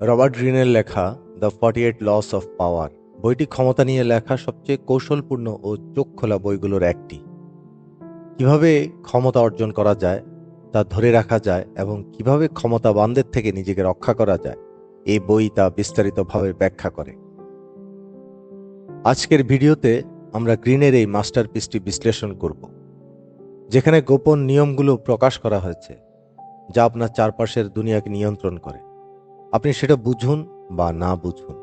Robert গ্রিনের লেখা the 48 loss of power বইটি ক্ষমতা নিয়ে লেখা সবচেয়ে কৌশলপূর্ণ ও চোখ খোলা বইগুলোর একটি। কিভাবে ক্ষমতা অর্জন করা যায়, তা ধরে রাখা যায় এবং কিভাবে ক্ষমতাবানদের থেকে নিজেকে রক্ষা করা যায়, এই বই তা বিস্তারিতভাবে ব্যাখ্যা করে। আজকের ভিডিওতে আমরা গ্রিনের এই মাস্টারপিসটি বিশ্লেষণ করব, যেখানে গোপন নিয়মগুলো প্রকাশ করা হয়েছে যা আপনার চারপাশের দুনিয়াকে নিয়ন্ত্রণ করে, আপনি সেটা বুঝুন বা না বুঝুন।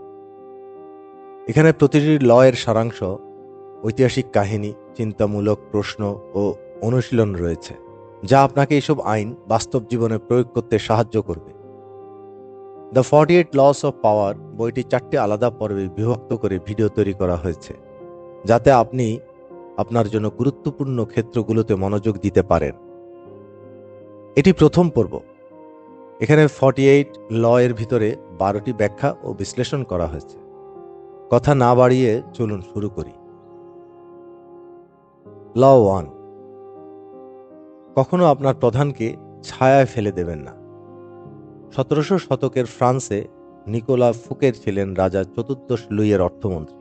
এখানে প্রতিটি ল এর সারাংশ, ঐতিহাসিক কাহিনী, চিন্তামূলক প্রশ্ন ও অনুশীলন রয়েছে যা আপনাকে এইসব আইন বাস্তব জীবনে প্রয়োগ করতে সাহায্য করবে। দ্য 48 লস অফ পাওয়ার বইটি 4টি আলাদা পর্বে বিভক্ত করে ভিডিও তৈরি করা হয়েছে, যাতে আপনি আপনার জন্য গুরুত্বপূর্ণ ক্ষেত্রগুলোতে মনোযোগ দিতে পারেন। এটি প্রথম পর্ব। এখানে 48 ল এর ভিতরে 12টি ব্যাখ্যা ও বিশ্লেষণ করা হয়েছে। কথা না বাড়িয়ে চলুন শুরু করি। ল 1, কখনো আপনার প্রধানকে ছায়ায় ফেলে দেবেন না। 1700 শতকের ফ্রান্সে নিকোলা ফুকের ছিলেন রাজা চতুর্দশ লুইয়ের অর্থমন্ত্রী।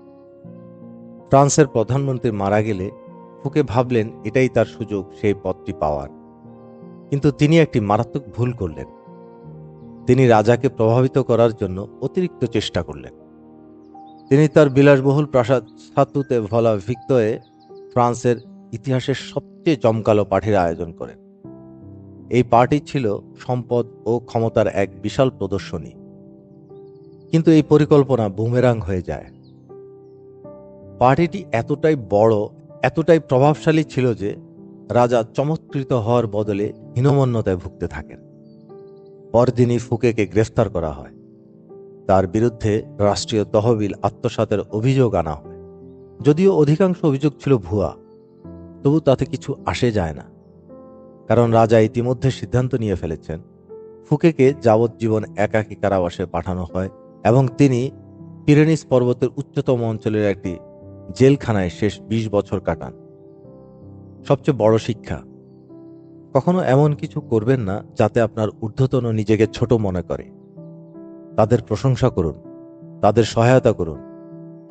ফ্রান্সের প্রধানমন্ত্রী মারা গেলে ফুকে ভাবলেন এটাই তার সুযোগ সেই পদটি পাওয়ার। কিন্তু তিনি একটি মারাত্মক ভুল করলেন। তিনি রাজাকে প্রভাবিত করার জন্য অতিরিক্ত চেষ্টা করলেন। তিনি তার বিলাসবহুল প্রাসাদ সাতুতে ভলা ভিক্তোয়ে ফ্রান্সের ইতিহাসের সবচেয়ে জমকালো পার্টির আয়োজন করেন। এই পার্টি ছিল সম্পদ ও ক্ষমতার এক বিশাল প্রদর্শনী। কিন্তু এই পরিকল্পনা বুমেরাং হয়ে যায়। পার্টিটি এতটাই বড়, এতটাই প্রভাবশালী ছিল যে রাজা চমৎকৃত হওয়ার বদলে হীনমন্যতায় ভুগতে থাকেন। পরদিনই ফুকেকে গ্রেফতার করা হয়। তার বিরুদ্ধে রাষ্ট্রীয় তহবিল আত্মসাতের অভিযোগ আনা হয়। যদিও অধিকাংশ অভিযোগ ছিল ভুয়া, তবু তাতে কিছু আসে যায় না, কারণ রাজা ইতিমধ্যে সিদ্ধান্ত নিয়ে ফেলেছেন। ফুকেকে যাবজ্জীবন একাকী কারাবাসে পাঠানো হয় এবং তিনি পিরেনিস পর্বতের উচ্চতম অঞ্চলের একটি জেলখানায় শেষ 20 বছর কাটান। সবচেয়ে বড় শিক্ষা: কখনো এমন কিছু করবেন না যাতে আপনার ঊর্ধ্বতন নিজেকে ছোট মনে করে। তাদের প্রশংসা করুন, তাদের সহায়তা করুন,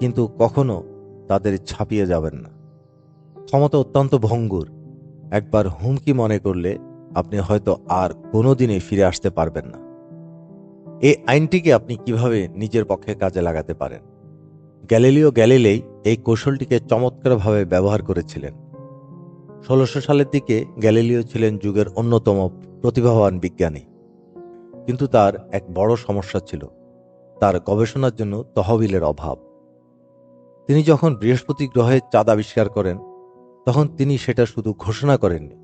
কিন্তু কখনো তাদের ছাপিয়ে যাবেন না। ক্ষমতা অত্যন্ত ভঙ্গুর। একবার হুমকি মনে করলে আপনি হয়তো আর কোনোদিনই ফিরে আসতে পারবেন না। এই আইনটিকে আপনি কিভাবে নিজের পক্ষে কাজে লাগাতে পারেন? গ্যালিলিও গ্যালিলেই এই কৌশলটিকে চমৎকারভাবে ব্যবহার করেছিলেন। 1600 সালের দিকে গ্যালিলিও ছিলেন যুগের অন্যতম প্রতিভাবান বিজ্ঞানী, কিন্তু তার এক বড় সমস্যা ছিল তার গবেষণার জন্য তহবিলের অভাব। তিনি যখন বৃহস্পতি গ্রহে চাঁদ আবিষ্কার করেন, তখন তিনি সেটা শুধু ঘোষণা করেননি,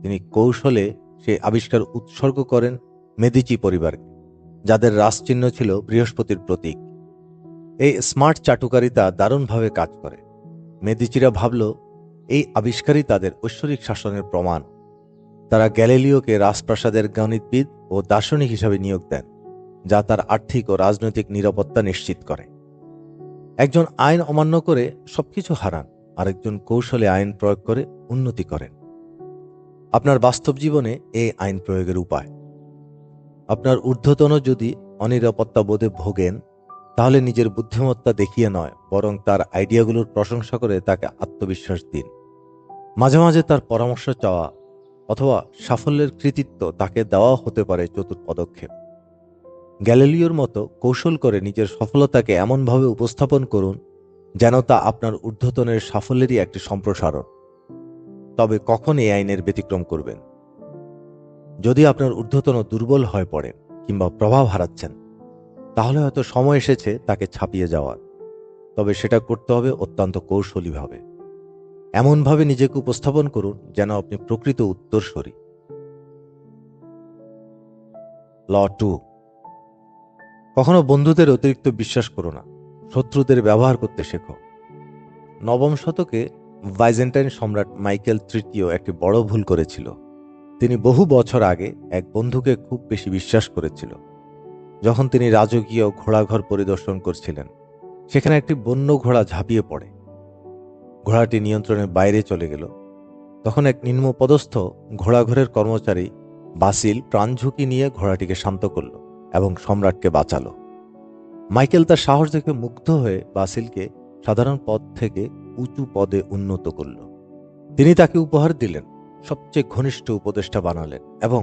তিনি কৌশলে সেই আবিষ্কার উৎসর্গ করেন মেদিচি পরিবারকে, যাদের রাজচিহ্ন ছিল বৃহস্পতির প্রতীক। এই স্মার্ট চাটুকারিতা দারুণভাবে কাজ করে। মেদিচিরা ভাবল এই আবিষ্কারই তাদের ঐশ্বরিক শাসনের প্রমাণ। তারা গ্যালিলিওকে রাজপ্রাসাদের গণিতবিদ ও দার্শনিক হিসাবে নিয়োগ দেন, যা তার আর্থিক ও রাজনৈতিক নিরাপত্তা নিশ্চিত করে। একজন আইন অমান্য করে সবকিছু হারান, আরেকজন কৌশলে আইন প্রয়োগ করে উন্নতি করেন। আপনার বাস্তব জীবনে এই আইন প্রয়োগের উপায়: আপনার ঊর্ধ্বতন যদি অনিরাপত্তা বোধে ভোগেন, তাহলে নিজের বুদ্ধিমত্তা দেখিয়ে নয়, বরং তার আইডিয়াগুলোর প্রশংসা করে তাকে আত্মবিশ্বাস দিন। মাঝে মাঝে তার পরামর্শ চাওয়া অথবা সাফল্যের কৃতিত্ব তাকে দেওয়া হতে পারে চতুর পদক্ষেপ। গ্যালিলিওর মতো কৌশল করে নিজের সফলতাকে এমনভাবে উপস্থাপন করুন যেন তা আপনার ঊর্ধ্বতনের সাফল্যেরই একটি সম্প্রসারণ। তবে কখন এই আইনের ব্যতিক্রম করবেন? যদি আপনার ঊর্ধ্বতন দুর্বল হয়ে পড়েন কিংবা প্রভাব হারাচ্ছেন, তাহলে হয়তো সময় এসেছে তাকে ছাপিয়ে যাওয়ার। তবে সেটা করতে হবে অত্যন্ত কৌশলীভাবে। এমনভাবে নিজেকে উপস্থাপন করুন যেন আপনি প্রকৃত উত্তরসূরি। ল 2, কখনো বন্ধুদের অতিরিক্ত বিশ্বাস করো না, শত্রুদের ব্যবহার করতে শেখো। নবম শতকে বাইজেন্টাইন সম্রাট মাইকেল তৃতীয় একটি বড় ভুল করেছিল। তিনি বহু বছর আগে এক বন্ধুকে খুব বেশি বিশ্বাস করেছিল। যখন তিনি রাজকীয় ঘোড়াঘর পরিদর্শন করছিলেন, সেখানে একটি বন্য ঘোড়া ঝাঁপিয়ে পড়ে। ঘোড়াটি নিয়ন্ত্রণের বাইরে চলে গেল। তখন এক নিম্নপদস্থ ঘোড়াঘরের কর্মচারী বাসিল প্রাণ ঝুঁকি নিয়ে ঘোড়াটিকে শান্ত করল এবং সম্রাটকে বাঁচালো। মাইকেল তার সাহস দেখে মুগ্ধ হয়ে বাসিলকে সাধারণ পদ থেকে উঁচু পদে উন্নত করল। তিনি তাকে উপহার দিলেন, সবচেয়ে ঘনিষ্ঠ উপদেষ্টা বানালেন এবং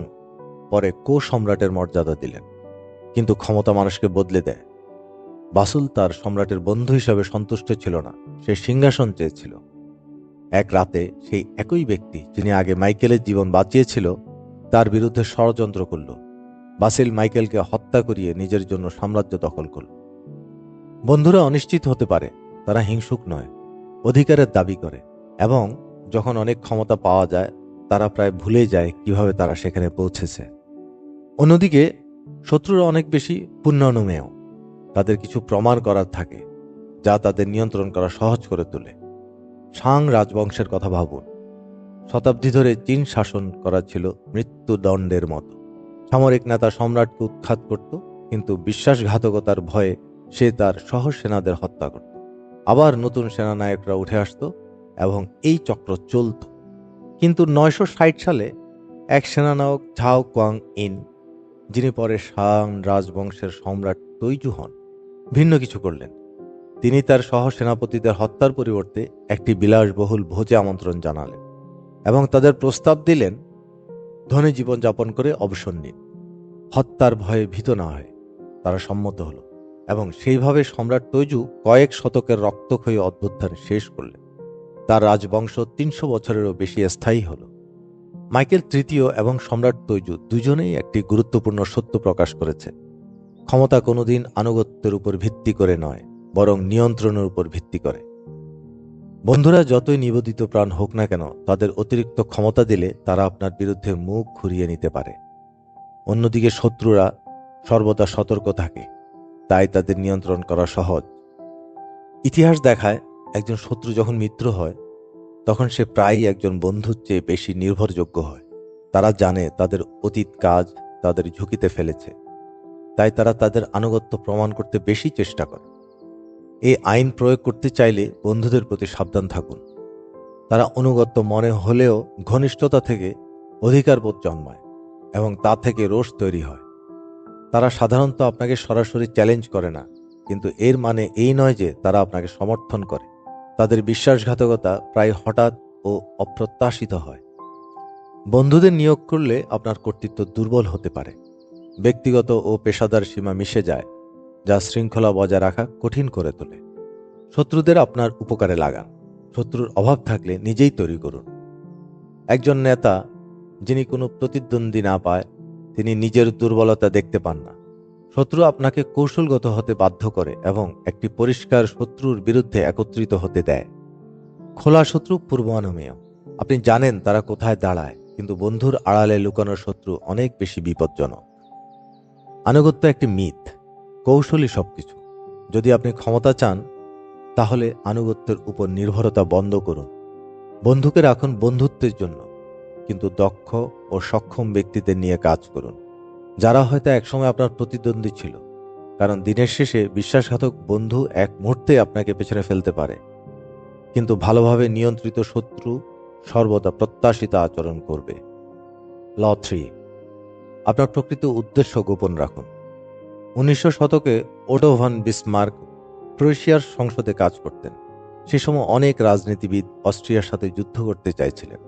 পরে সম্রাটের মর্যাদা দিলেন। কিন্তু ক্ষমতা মানুষকে বদলে দেয়। বাসুল তার সম্রাটের বন্ধু হিসাবে সন্তুষ্ট ছিল না, সে সিংহাসন চেয়েছিল। এক রাতে সেই একই ব্যক্তি যিনি আগে মাইকেলের জীবন বাঁচিয়েছিল তার বিরুদ্ধে ষড়যন্ত্র করল। বাসিল মাইকেলকে হত্যা করিয়ে নিজের জন্য সাম্রাজ্য দখল করল। বন্ধুরা অনিশ্চিত হতে পারে, তারা হিংসুক নয়, অধিকারের দাবি করে, এবং যখন অনেক ক্ষমতা পাওয়া যায় তারা প্রায় ভুলে যায় কিভাবে তারা সেখানে পৌঁছেছে। অন্যদিকে শত্রুরা অনেক বেশি পুণ্যানুমেয়। তাদের কিছু প্রমাণ করার থাকে যা তাদের নিয়ন্ত্রণ করা সহজ করে তোলে। শাং রাজবংশের কথা ভাবুন। শতাব্দী ধরে চীন শাসন করা ছিল মৃত্যুদণ্ডের মতো। সামরিক নেতা সম্রাটকে উৎখাত করত, কিন্তু বিশ্বাসঘাতকতার ভয়ে সে তার সহ সেনাদের হত্যা করত। আবার নতুন সেনানায়করা উঠে আসত এবং এই চক্র চলত। কিন্তু 960 সালে এক সেনানায়ক ঝাও কোয়াং ইন, যিনি পরে শাং রাজবংশের সম্রাট তৈজু হন, ভিন্ন কিছু করলেন। তিনি তার সহ সেনাপতিদের হত্যার পরিবর্তে একটি বিলাসবহুল ভোজে আমন্ত্রণ জানালেন এবং তাদের প্রস্তাব দিলেন ধনী জীবনযাপন করে অবসর নিন, হত্যার ভয়ে ভীত না হয়। তারা সম্মত হল এবং সেইভাবে সম্রাট তৈজু কয়েক শতকের রক্তক্ষয়ী অভ্যুত্থান শেষ করলেন। তার রাজবংশ 300 বছরেরও বেশি স্থায়ী হল। মাইকেল তৃতীয় এবং সম্রাট তৈজু দুজনেই একটি গুরুত্বপূর্ণ সত্য প্রকাশ করেছে: ক্ষমতা কোনোদিন আনুগত্যের উপর ভিত্তি করে নয়, বরং নিয়ন্ত্রণের উপর ভিত্তি করে। বন্ধুরা যতই নিবেদিত প্রাণ হোক না কেন, তাদের অতিরিক্ত ক্ষমতা দিলে তারা আপনার বিরুদ্ধে মুখ ঘুরিয়ে নিতে পারে। অন্যদিকে শত্রুরা সর্বদা সতর্ক থাকে, তাই তাদের নিয়ন্ত্রণ করা সহজ। ইতিহাস দেখায় একজন শত্রু যখন মিত্র হয় তখন সে প্রায়ই একজন বন্ধুর চেয়ে বেশি নির্ভরযোগ্য হয়। তারা জানে তাদের অতীত কাজ তাদের ঝুঁকিতে ফেলেছে, তাই তারা তাদের আনুগত্য প্রমাণ করতে বেশি চেষ্টা করে। এই আইন প্রয়োগ করতে চাইলে বন্ধুদের প্রতি সাবধান থাকুন। তারা অনুগত্য মনে হলেও ঘনিষ্ঠতা থেকে অধিকারবোধ জন্মায় এবং তা থেকে রোষ তৈরি হয়। তারা সাধারণত আপনাকে সরাসরি চ্যালেঞ্জ করে না, কিন্তু এর মানে এই নয় যে তারা আপনাকে সমর্থন করে। তাদের বিশ্বাসঘাতকতা প্রায় হঠাৎ ও অপ্রত্যাশিত হয়। বন্ধুদের নিয়োগ করলে আপনার কর্তৃত্ব দুর্বল হতে পারে। ব্যক্তিগত ও পেশাদার সীমা মিশে যায়, যা শৃঙ্খলা বজায় রাখা কঠিন করে তোলে। শত্রুদের আপনার উপকারে লাগান। শত্রুর অভাব থাকলে নিজেই তৈরি করুন। একজন নেতা যিনি কোনো প্রতিদ্বন্দ্বী না পায়, তিনি নিজের দুর্বলতা দেখতে পান না। শত্রু আপনাকে কৌশলগত হতে বাধ্য করে এবং একটি পরিষ্কার শত্রুর বিরুদ্ধে একত্রিত হতে দেয়। খোলা শত্রু পূর্বানুমেয়। আপনি জানেন তারা কোথায় দাঁড়ায়, কিন্তু বন্ধুর আড়ালে লুকানো শত্রু অনেক বেশি বিপজ্জনক। আনুগত্য একটি মিথ, কৌশলী সবকিছু। যদি আপনি ক্ষমতা চান তাহলে আনুগত্যের উপর নির্ভরতা বন্ধ করুন। বন্ধুকে রাখুন বন্ধুত্বের জন্য, কিন্তু দক্ষ ও সক্ষম ব্যক্তিদের নিয়ে কাজ করুন, যারা হয়তো একসময় আপনার প্রতিদ্বন্দ্বী ছিল। কারণ দিনের শেষে বিশ্বাসঘাতক বন্ধু এক মুহূর্তে আপনাকে পেছনে ফেলতে পারে, কিন্তু ভালোভাবে নিয়ন্ত্রিত শত্রু সর্বদা প্রত্যাশিত আচরণ করবে। ল 3, আপনার প্রকৃত উদ্দেশ্য গোপন রাখুন। 1900 শতকে ওটো ভন বিসমার্ক ক্রোয়েশিয়ার সংসদে কাজ করতেন। সে সময় অনেক রাজনীতিবিদ অস্ট্রিয়ার সাথে যুদ্ধ করতে চাইছিলেন,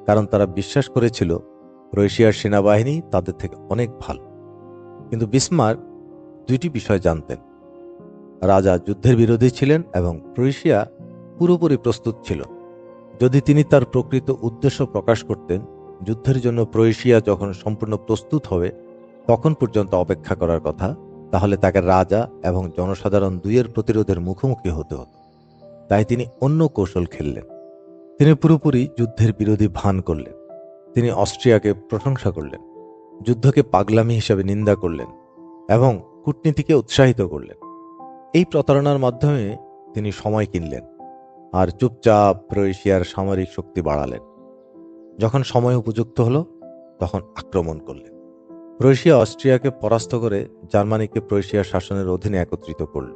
কারণ তারা বিশ্বাস করেছিল ক্রোয়েশিয়ার সেনাবাহিনী তাদের থেকে অনেক ভালো। কিন্তু বিসমার্ক দুইটি বিষয় জানতেন: রাজা যুদ্ধের বিরোধী ছিলেন এবং ক্রোয়েশিয়া পুরোপুরি প্রস্তুত ছিল। যদি তিনি তার প্রকৃত উদ্দেশ্য প্রকাশ করতেন, যুদ্ধের জন্য ক্রোয়েশিয়া যখন সম্পূর্ণ প্রস্তুত হবে তখন পর্যন্ত অপেক্ষা করার কথা, তাহলে তাকে রাজা এবং জনসাধারণ দুইয়ের প্রতিরোধের মুখোমুখি হতে হতো। তাই তিনি অন্য কৌশল খেললেন। তিনি পুরোপুরি যুদ্ধের বিরোধী ভান করলেন। তিনি অস্ট্রিয়াকে প্রশংসা করলেন, যুদ্ধকে পাগলামি হিসেবে নিন্দা করলেন এবং কূটনীতিকে উৎসাহিত করলেন। এই প্রতারণার মাধ্যমে তিনি সময় কিনলেন আর চুপচাপ ক্রোয়েশিয়ার সামরিক শক্তি বাড়ালেন। যখন সময় উপযুক্ত হল তখন আক্রমণ করলেন। ক্রোয়েশিয়া অস্ট্রিয়াকে পরাস্ত করে জার্মানিকে ক্রোয়েশিয়ার শাসনের অধীনে একত্রিত করল।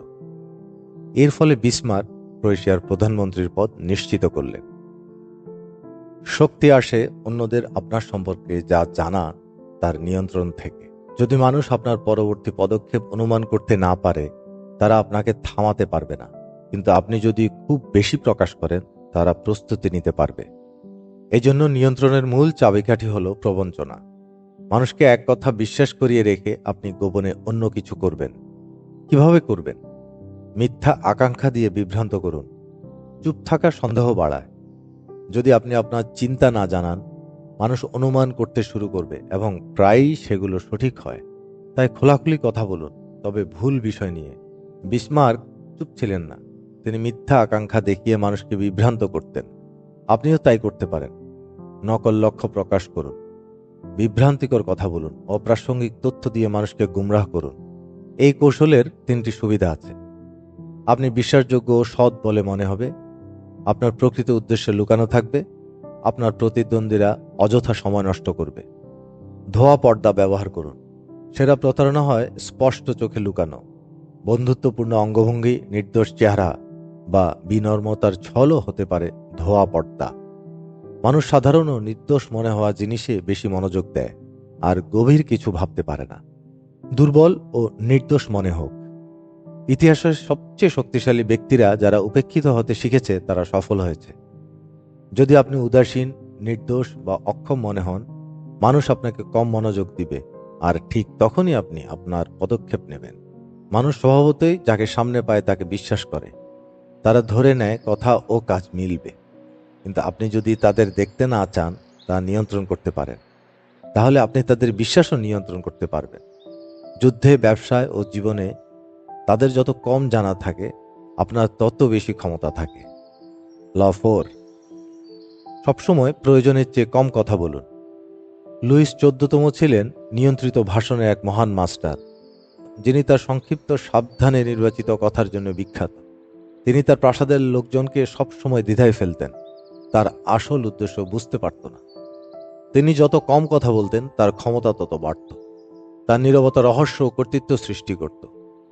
এর ফলে বিসমার্ক ক্রোয়েশিয়ার প্রধানমন্ত্রীর পদ নিশ্চিত করলেন। শক্তি আসে অন্যদের আপনার সম্পর্কে যা জানা তার নিয়ন্ত্রণ থেকে। যদি মানুষ আপনার পরবর্তী পদক্ষেপ অনুমান করতে না পারে, তারা আপনাকে থামাতে পারবে না, কিন্তু আপনি যদি খুব বেশি প্রকাশ করেন তারা প্রস্তুতি নিতে পারবে। এই জন্য নিয়ন্ত্রণের মূল চাবিকাঠি হল প্রবঞ্চনা। মানুষকে এক কথা বিশ্বাস করিয়ে রেখে আপনি গোপনে অন্য কিছু করবেন। কিভাবে করবেন? মিথ্যা আকাঙ্ক্ষা দিয়ে বিভ্রান্ত করুন। চুপ থাকা সন্দেহ বাড়ায়। যদি আপনি আপনার চিন্তা না জানান, মানুষ অনুমান করতে শুরু করবে এবং প্রায়ই সেগুলো সঠিক হয়। তাই খোলাখুলি কথা বলুন, তবে ভুল বিষয় নিয়ে। বিসমার্ক চুপ ছিলেন না। তিনি মিথ্যা আকাঙ্ক্ষা দেখিয়ে মানুষকে বিভ্রান্ত করতেন। আপনিও তাই করতে পারেন। নকল লক্ষ্য প্রকাশ করুন, বিভ্রান্তিকর কথা বলুন, অপ্রাসঙ্গিক তথ্য দিয়ে মানুষকে গুমরাহ করুন। এই কৌশলের 3টি সুবিধা আছে। আপনি বিশ্বাসযোগ্য ও সৎ বলে মনে হবে, আপনার প্রকৃত উদ্দেশ্যে লুকানো থাকবে, আপনার প্রতিদ্বন্দ্বীরা অযথা সময় নষ্ট করবে। ধোয়া পর্দা ব্যবহার করুন। সেরা প্রতারণা হয় স্পষ্ট চোখে লুকানো। বন্ধুত্বপূর্ণ অঙ্গভঙ্গি, নির্দোষ চেহারা বা বিনম্রতার ছলও হতে পারে ধোয়া পর্দা। মানুষ সাধারণ ও নির্দোষ মনে হওয়া জিনিসে বেশি মনোযোগ দেয় আর গভীর কিছু ভাবতে পারে না। দুর্বল ও নির্দোষ মনে হোক। ইতিহাসের সবচেয়ে শক্তিশালী ব্যক্তিরা যারা উপেক্ষিত হতে শিখেছে তারা সফল হয়েছে। যদি আপনি উদাসীন, নির্দোষ বা অক্ষম মনে হন, মানুষ আপনাকে কম মনোযোগ দিবে, আর ঠিক তখনই আপনি আপনার পদক্ষেপ নেবেন। মানুষ স্বভাবতই যাকে সামনে পায় তাকে বিশ্বাস করে। তারা ধরে নেয় কথা ও কাজ মিলবে। কিন্তু আপনি যদি তাদের দেখতে না চান, তা নিয়ন্ত্রণ করতে পারেন, তাহলে আপনি তাদের বিশ্বাসও নিয়ন্ত্রণ করতে পারবেন। যুদ্ধে, ব্যবসায় ও জীবনে তাদের যত কম জানা থাকে, আপনার তত বেশি ক্ষমতা থাকে। ল 4, সবসময় প্রয়োজনের চেয়ে কম কথা বলুন। লুইস 14তম ছিলেন নিয়ন্ত্রিত ভাষণের এক মহান মাস্টার, যিনি তার সংক্ষিপ্ত, সাবধানে নির্বাচিত কথার জন্য বিখ্যাত। তিনি তার প্রাসাদের লোকজনকে সবসময় দ্বিধায় ফেলতেন। তার আসল উদ্দেশ্য বুঝতে পারত না। তিনি যত কম কথা বলতেন, তার ক্ষমতা তত বাড়ত। তার নীরবতা রহস্য ও কর্তৃত্ব সৃষ্টি করত।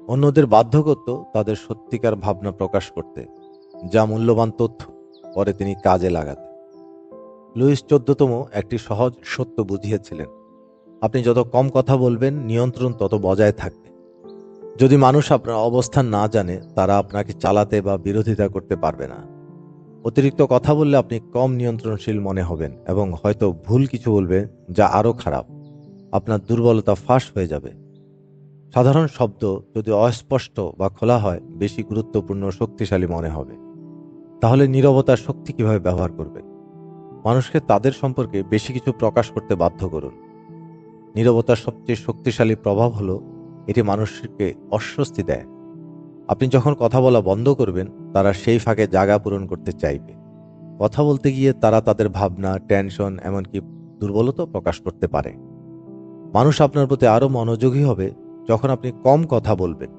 অন্যদের বাধ্য করত তাদের সত্যিকার ভাবনা প্রকাশ করতে, যা মূল্যবান তথ্য পরে তিনি কাজে লাগাতেন। লুইস 14তম একটি সহজ সত্য বুঝিয়েছিলেন: আপনি যত কম কথা বলবেন, নিয়ন্ত্রণ তত বজায় থাকবে। যদি মানুষ আপনার অবস্থান না জানে, তারা আপনাকে চালাতে বা বিরোধিতা করতে পারবে না। অতিরিক্ত কথা বললে আপনি কম নিয়ন্ত্রণশীল মনে হবেন এবং হয়তো ভুল কিছু বলবেন, যা আরও খারাপ। আপনার দুর্বলতা ফাঁস হয়ে যাবে। সাধারণ শব্দ যদি অস্পষ্ট বা খোলা হয়, বেশি গুরুত্বপূর্ণ ও শক্তিশালী মনে হবে। তাহলে নীরবতার শক্তি কিভাবে ব্যবহার করবে? মানুষকে তাদের সম্পর্কে বেশি কিছু প্রকাশ করতে বাধ্য করুন। নীরবতার সবচেয়ে শক্তিশালী প্রভাব হলো এটি মানুষকে অস্বস্তি দেয়। আপনি যখন কথা বলা বন্ধ করবেন, তারা সেই ফাঁকে জায়গা পূরণ করতে চাইবে। কথা বলতে গিয়ে তারা তাদের ভাবনা, টেনশন, এমনকি দুর্বলতা প্রকাশ করতে পারে। মানুষ আপনার প্রতি আরও মনোযোগী হবে যখন আপনি কম কথা বলবেন।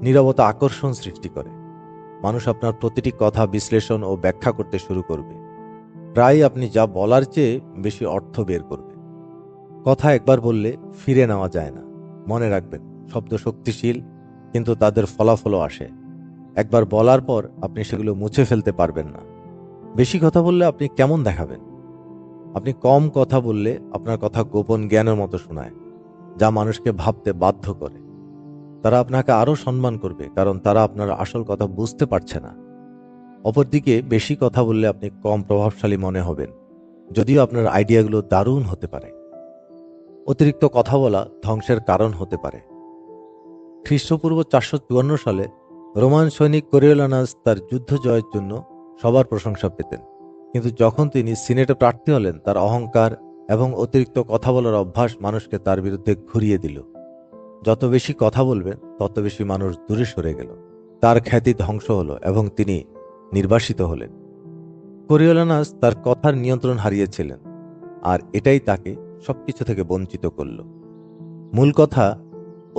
নীরবতা আকর্ষণ সৃষ্টি করে। মানুষ আপনার প্রতিটি কথা বিশ্লেষণ ও ব্যাখ্যা করতে শুরু করবে। প্রায় আপনি যা বলার চেয়ে বেশি অর্থ বের করবে। কথা একবার বললে ফিরে নেওয়া যায় না। মনে রাখবেন, শব্দ শক্তিশীল, কিন্তু তাদের ফলাফলও আসে। একবার বলার পর আপনি সেগুলো মুছে ফেলতে পারবেন না। বেশি কথা বললে আপনি কেমন দেখাবেন? আপনি কম কথা বললে আপনার কথা গোপন জ্ঞানের মতো শোনায়, যা মানুষকে ভাবতে বাধ্য করে। তারা আপনাকে আরও সম্মান করবে, কারণ তারা আপনার আসল কথা বুঝতে পারছে না। অপরদিকে বেশি কথা বললে আপনি কম প্রভাবশালী মনে হবেন, যদিও আপনার আইডিয়াগুলো দারুণ হতে পারে। অতিরিক্ত কথা বলা ধ্বংসের কারণ হতে পারে। খ্রিস্টপূর্ব 454 সালে রোমান সৈনিক কোরিওলানাস তার যুদ্ধ জয়ের জন্য সবার প্রশংসা পেতেন, কিন্তু যখন তিনি সিনেটে প্রার্থী হলেন, তার অহংকার এবং অতিরিক্ত কথা বলার অভ্যাস মানুষকে তার বিরুদ্ধে ঘুরিয়ে দিল। যত বেশি কথা বলবেন, তত বেশি মানুষ দূরে সরে গেল। তার খ্যাতি ধ্বংস হলো এবং তিনি নির্বাসিত হলেন। কোরিওলানাস তার কথার নিয়ন্ত্রণ হারিয়েছিলেন, আর এটাই তাকে সবকিছু থেকে বঞ্চিত করল। মূল কথা,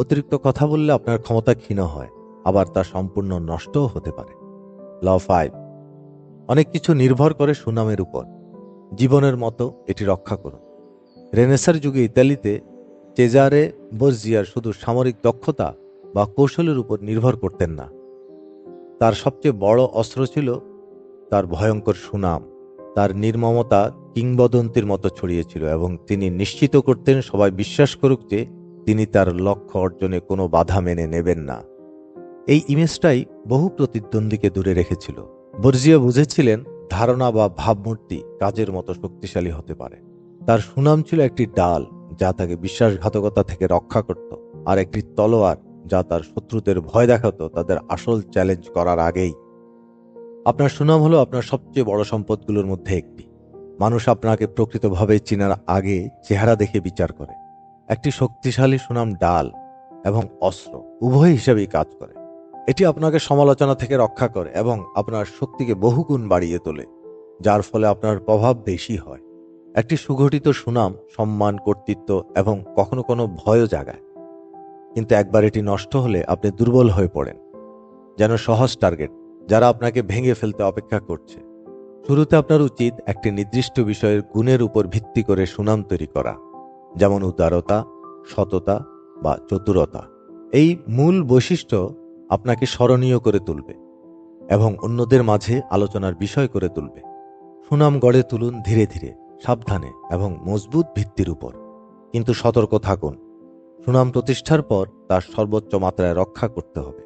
অতিরিক্ত কথা বললে আপনার ক্ষমতা ক্ষীণ হয়, আবার তা সম্পূর্ণ নষ্টও হতে পারে। ল 5, অনেক কিছু নির্ভর করে সুনামের উপর। জীবনের মতো এটি রক্ষা করুন। রেনেসার যুগে ইতালিতে চেজারে বর্জিয়ার শুধু সামরিক দক্ষতা বা কৌশলের উপর নির্ভর করতেন না। তার সবচেয়ে বড় অস্ত্র ছিল তার ভয়ঙ্কর সুনাম। তার নির্মমতা কিংবদন্তির মতো ছড়িয়েছিল এবং তিনি নিশ্চিত করতেন সবাই বিশ্বাস করুক যে তিনি তার লক্ষ্য অর্জনে কোনো বাধা মেনে নেবেন না। এই ইমেজটাই বহু প্রতিদ্বন্দ্বীকে দূরে রেখেছিল। বর্জিয়া বুঝেছিলেন ধারণা বা ভাবমূর্তি কাজের মতো শক্তিশালী হতে পারে। তার সুনাম ছিল একটি ডাল যা তাকে বিশ্বাসঘাতকতা থেকে রক্ষা করত, আর একটি তলোয়ার যা তার শত্রুদের ভয় দেখাতো তাদের আসল চ্যালেঞ্জ করার আগেই। আপনার সুনাম হলো আপনার সবচেয়ে বড় সম্পদগুলোর মধ্যে একটি। মানুষ আপনাকে প্রকৃতভাবে চেনার আগে চেহারা দেখে বিচার করে। একটি শক্তিশালী সুনাম ডাল এবং অস্ত্র উভয় হিসেবেই কাজ করে। এটি আপনাকে সমালোচনা থেকে রক্ষা করে এবং আপনার শক্তিকে বহুগুণ বাড়িয়ে তোলে, যার ফলে আপনার প্রভাব বেশি হয়। একটি সুগঠিত সুনাম সম্মান, কর্তৃত্ব এবং কখনো কোনো ভয়ও জাগায়। কিন্তু একবার এটি নষ্ট হলে আপনি দুর্বল হয়ে পড়েন, যেন সহজ টার্গেট যারা আপনাকে ভেঙে ফেলতে অপেক্ষা করছে। শুরুতে আপনার উচিত একটি নির্দিষ্ট বিষয়ের গুণের উপর ভিত্তি করে সুনাম তৈরি করা, যেমন উদারতা, সততা বা চতুরতা। এই মূল বৈশিষ্ট্য আপনাকে স্মরণীয় করে তুলবে এবং অন্যদের মাঝে আলোচনার বিষয় করে তুলবে। সুনাম গড়ে তুলুন ধীরে ধীরে, সাবধানে এবং মজবুত ভিত্তির উপর। কিন্তু সতর্ক থাকুন, সুনাম প্রতিষ্ঠার পর তার সর্বোচ্চ মাত্রায় রক্ষা করতে হবে।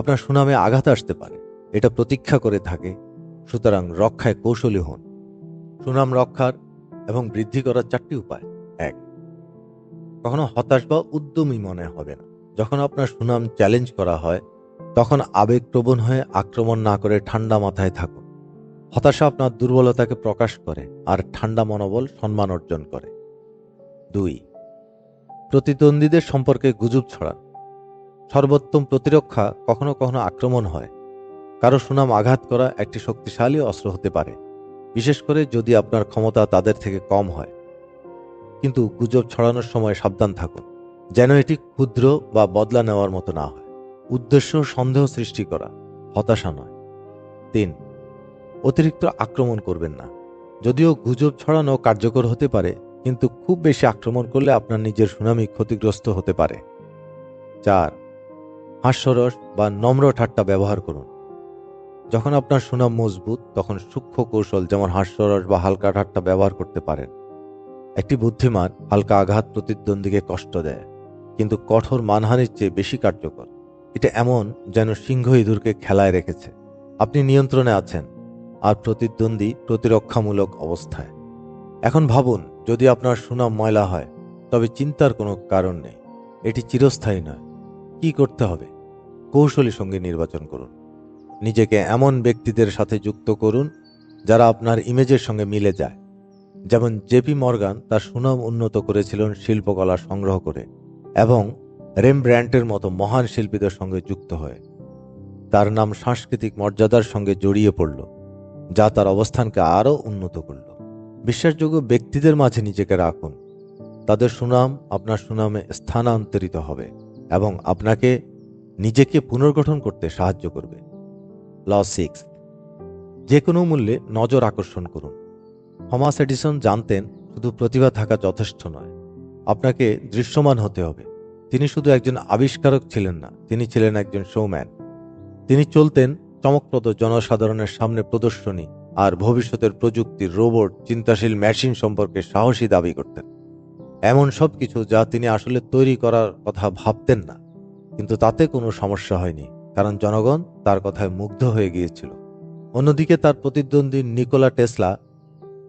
আপনার সুনামে আঘাত আসতে পারে, এটা প্রতীক্ষা করে থাকে, সুতরাং রক্ষায় কৌশলী হন। সুনাম রক্ষার এবং বৃদ্ধি করার 4টি উপায়। 1. কখনো হতাশ বা উদ্যমী মনে হবে না। যখন আপনার সুনাম চ্যালেঞ্জ করা হয় তখন আবেগপ্রবণ হয়ে আক্রমণ না করে ঠান্ডা মাথায় থাকুন। হতাশা আপনার দুর্বলতাকে প্রকাশ করে আর ঠান্ডা মনোবল সম্মান অর্জন করে। 2. প্রতিদ্বন্দ্বীদের সম্পর্কে গুজব ছড়ান। সর্বোত্তম প্রতিরক্ষা কখনো কখনো আক্রমণ হয়। কারো সুনাম আঘাত করা একটি শক্তিশালী অস্ত্র হতে পারে, বিশেষ করে যদি আপনার ক্ষমতা তাদের থেকে কম হয়। কিন্তু গুজব ছড়ানোর সময় সাবধান থাকুন, যেন এটি ক্ষুদ্র বা বদলা নেওয়ার মতো না হয়। উদ্দেশ্য সন্দেহ সৃষ্টি করা, হতাশা নয়। 3. অতিরিক্ত আক্রমণ করবেন না। যদিও গুজব ছড়ানো কার্যকর হতে পারে, কিন্তু খুব বেশি আক্রমণ করলে আপনার নিজের সুনামই ক্ষতিগ্রস্ত হতে পারে। 4. হাস্যরস বা নম্র ঠাট্টা ব্যবহার করুন। যখন আপনার সুনাম মজবুত তখন সূক্ষ্ম কৌশল যেমন হাস্যরস বা হালকা ঠাট্টা ব্যবহার করতে পারেন। একটি বুদ্ধিমান হালকা আঘাত প্রতিদ্বন্দ্বীকে কষ্ট দেয়, কিন্তু কঠোর মানহানির চেয়ে বেশি কার্যকর। এটা এমন যেন সিংহ ইঁদুরকে খেলায় রেখেছে। আপনি নিয়ন্ত্রণে আছেন আর প্রতিদ্বন্দ্বী প্রতিরক্ষামূলক অবস্থায়। এখন ভাবুন, যদি আপনার সুনাম ময়লা হয় তবে চিন্তার কোনো কারণ নেই, এটি চিরস্থায়ী নয়। কি করতে হবে? কৌশলী সঙ্গী নির্বাচন করুন। নিজেকে এমন ব্যক্তিদের সাথে যুক্ত করুন যারা আপনার ইমেজের সঙ্গে মিলে যায়। যেমন জেপি মর্গান তার সুনাম উন্নত করেছিলেন শিল্পকলা সংগ্রহ করে এবং রেমব্র্যান্টের মতো মহান শিল্পীদের সঙ্গে যুক্ত হয়ে। তার নাম সাংস্কৃতিক মর্যাদার সঙ্গে জড়িয়ে পড়ল, যা তার অবস্থানকে আরও উন্নত করল। বিশ্বাসযোগ্য ব্যক্তিদের মাঝে নিজেকে রাখুন। তাদের সুনাম আপনার সুনামে স্থানান্তরিত হবে এবং আপনাকে নিজেকে পুনর্গঠন করতে সাহায্য করবে। ল 6. যে কোনো মূল্যে নজর আকর্ষণ করুন। থমাস এডিসন জানতেন শুধু প্রতিভা থাকা যথেষ্ট নয়, আপনাকে দৃশ্যমান হতে হবে। তিনি শুধু একজন আবিষ্কারক ছিলেন না, তিনি ছিলেন একজন শোম্যান। তিনি চলতেন চমকপ্রদ জনসাধারণের সামনে প্রদর্শনী আর ভবিষ্যতের প্রযুক্তির, রোবট, চিন্তাশীল মেশিন সম্পর্কে সাহসী দাবি করতেন। এমন সব কিছু যা তিনি আসলে তৈরি করার কথা ভাবতেন না, কিন্তু তাতে কোনো সমস্যা হয়নি, কারণ জনগণ তার কথায় মুগ্ধ হয়ে গিয়েছিল। অন্যদিকে তার প্রতিদ্বন্দ্বী নিকোলা টেসলা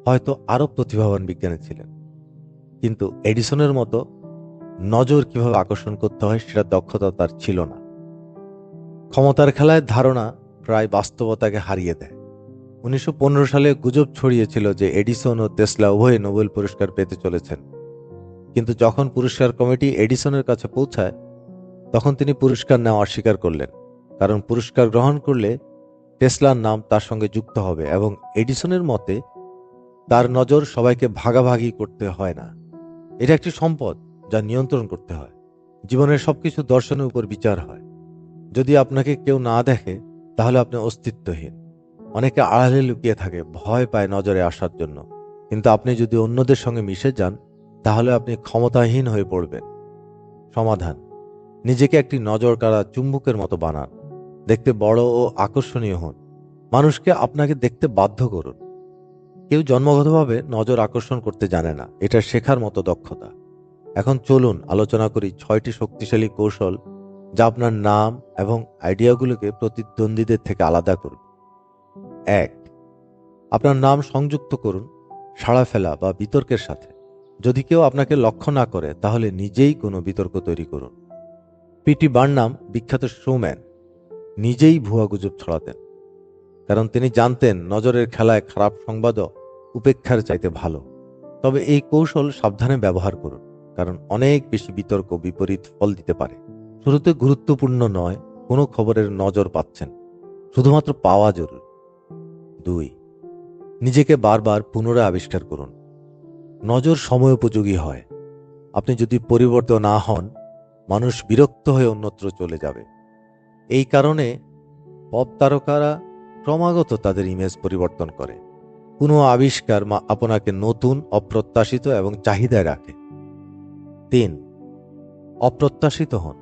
হয়তো আরও প্রতিভাবান বিজ্ঞানী ছিলেন, কিন্তু এডিসনের মতো নজর কিভাবে আকর্ষণ করতে হয় সেটা দক্ষতা তার ছিল না। ক্ষমতার খেলায় ধারণা প্রায় বাস্তবতাকে হারিয়ে দেয়। 1915 সালে গুজব ছড়িয়েছিল যে এডিসন ও টেসলা উভয়ে নোবেল পুরস্কার পেতে চলেছেন, কিন্তু যখন পুরস্কার কমিটি এডিসনের কাছে পৌঁছায় তখন তিনি পুরস্কার নেওয়া অস্বীকার করলেন, কারণ পুরস্কার গ্রহণ করলে টেসলার নাম তার সঙ্গে যুক্ত হবে এবং এডিসনের মতে তার নজর সবাইকে ভাগাভাগি করতে হয় না। এটা একটি সম্পদ যা নিয়ন্ত্রণ করতে হয়। জীবনের সবকিছু দর্শনের উপর বিচার হয়। যদি আপনাকে কেউ না দেখে তাহলে আপনি অস্তিত্বহীন। অনেকে আড়ালে লুকিয়ে থাকে, ভয় পায় নজরে আসার জন্য, কিন্তু আপনি যদি অন্যদের সঙ্গে মিশে যান তাহলে আপনি ক্ষমতাহীন হয়ে পড়বেন। সমাধান: নিজেকে একটি নজর কাড়া চুম্বকের মতো বানান। দেখতে বড় ও আকর্ষণীয় হন। মানুষকে আপনাকে দেখতে বাধ্য করুন। কেউ জন্মগতভাবে নজর আকর্ষণ করতে জানে না, এটা শেখার মতো দক্ষতা। এখন চলুন আলোচনা করি 6টি শক্তিশালী কৌশল যা আপনার নাম এবং আইডিয়াগুলোকে প্রতিদ্বন্দ্বীদের থেকে আলাদা করবে। 1. আপনার নাম সংযুক্ত করুন সাড়া ফেলা বা বিতর্কের সাথে। যদি কেউ আপনাকে লক্ষ্য না করে তাহলে নিজেই কোনো বিতর্ক তৈরি করুন। পিটি বার্নাম, বিখ্যাত শোম্যান, নিজেই ভুয়া গুজব ছড়াতেন, কারণ তিনি জানতেন নজরের খেলায় খারাপ সংবাদও উপেক্ষার চাইতে ভালো। তবে এই কৌশল সাবধানে ব্যবহার করুন, কারণ অনেক বেশি বিতর্ক বিপরীত ফল দিতে পারে। শুরুতে গুরুত্বপূর্ণ নয়, কোনো খবরের নজর পাচ্ছেন, শুধুমাত্র পাওয়া জরুরি। 2. নিজেকে বারবার পুনরায় আবিষ্কার করুন। নজর সময়োপযোগী হয়। আপনি যদি পরিবর্তন না হন, মানুষ বিরক্ত হয়ে অন্যত্র চলে যাবে। এই কারণে পপ তারকারা ক্রমাগত তাদের ইমেজ পরিবর্তন করে। কোনো আবিষ্কার আপনাকে নতুন, অপ্রত্যাশিত এবং চাহিদায় রাখে। 3. অপ্রত্যাশিত হন।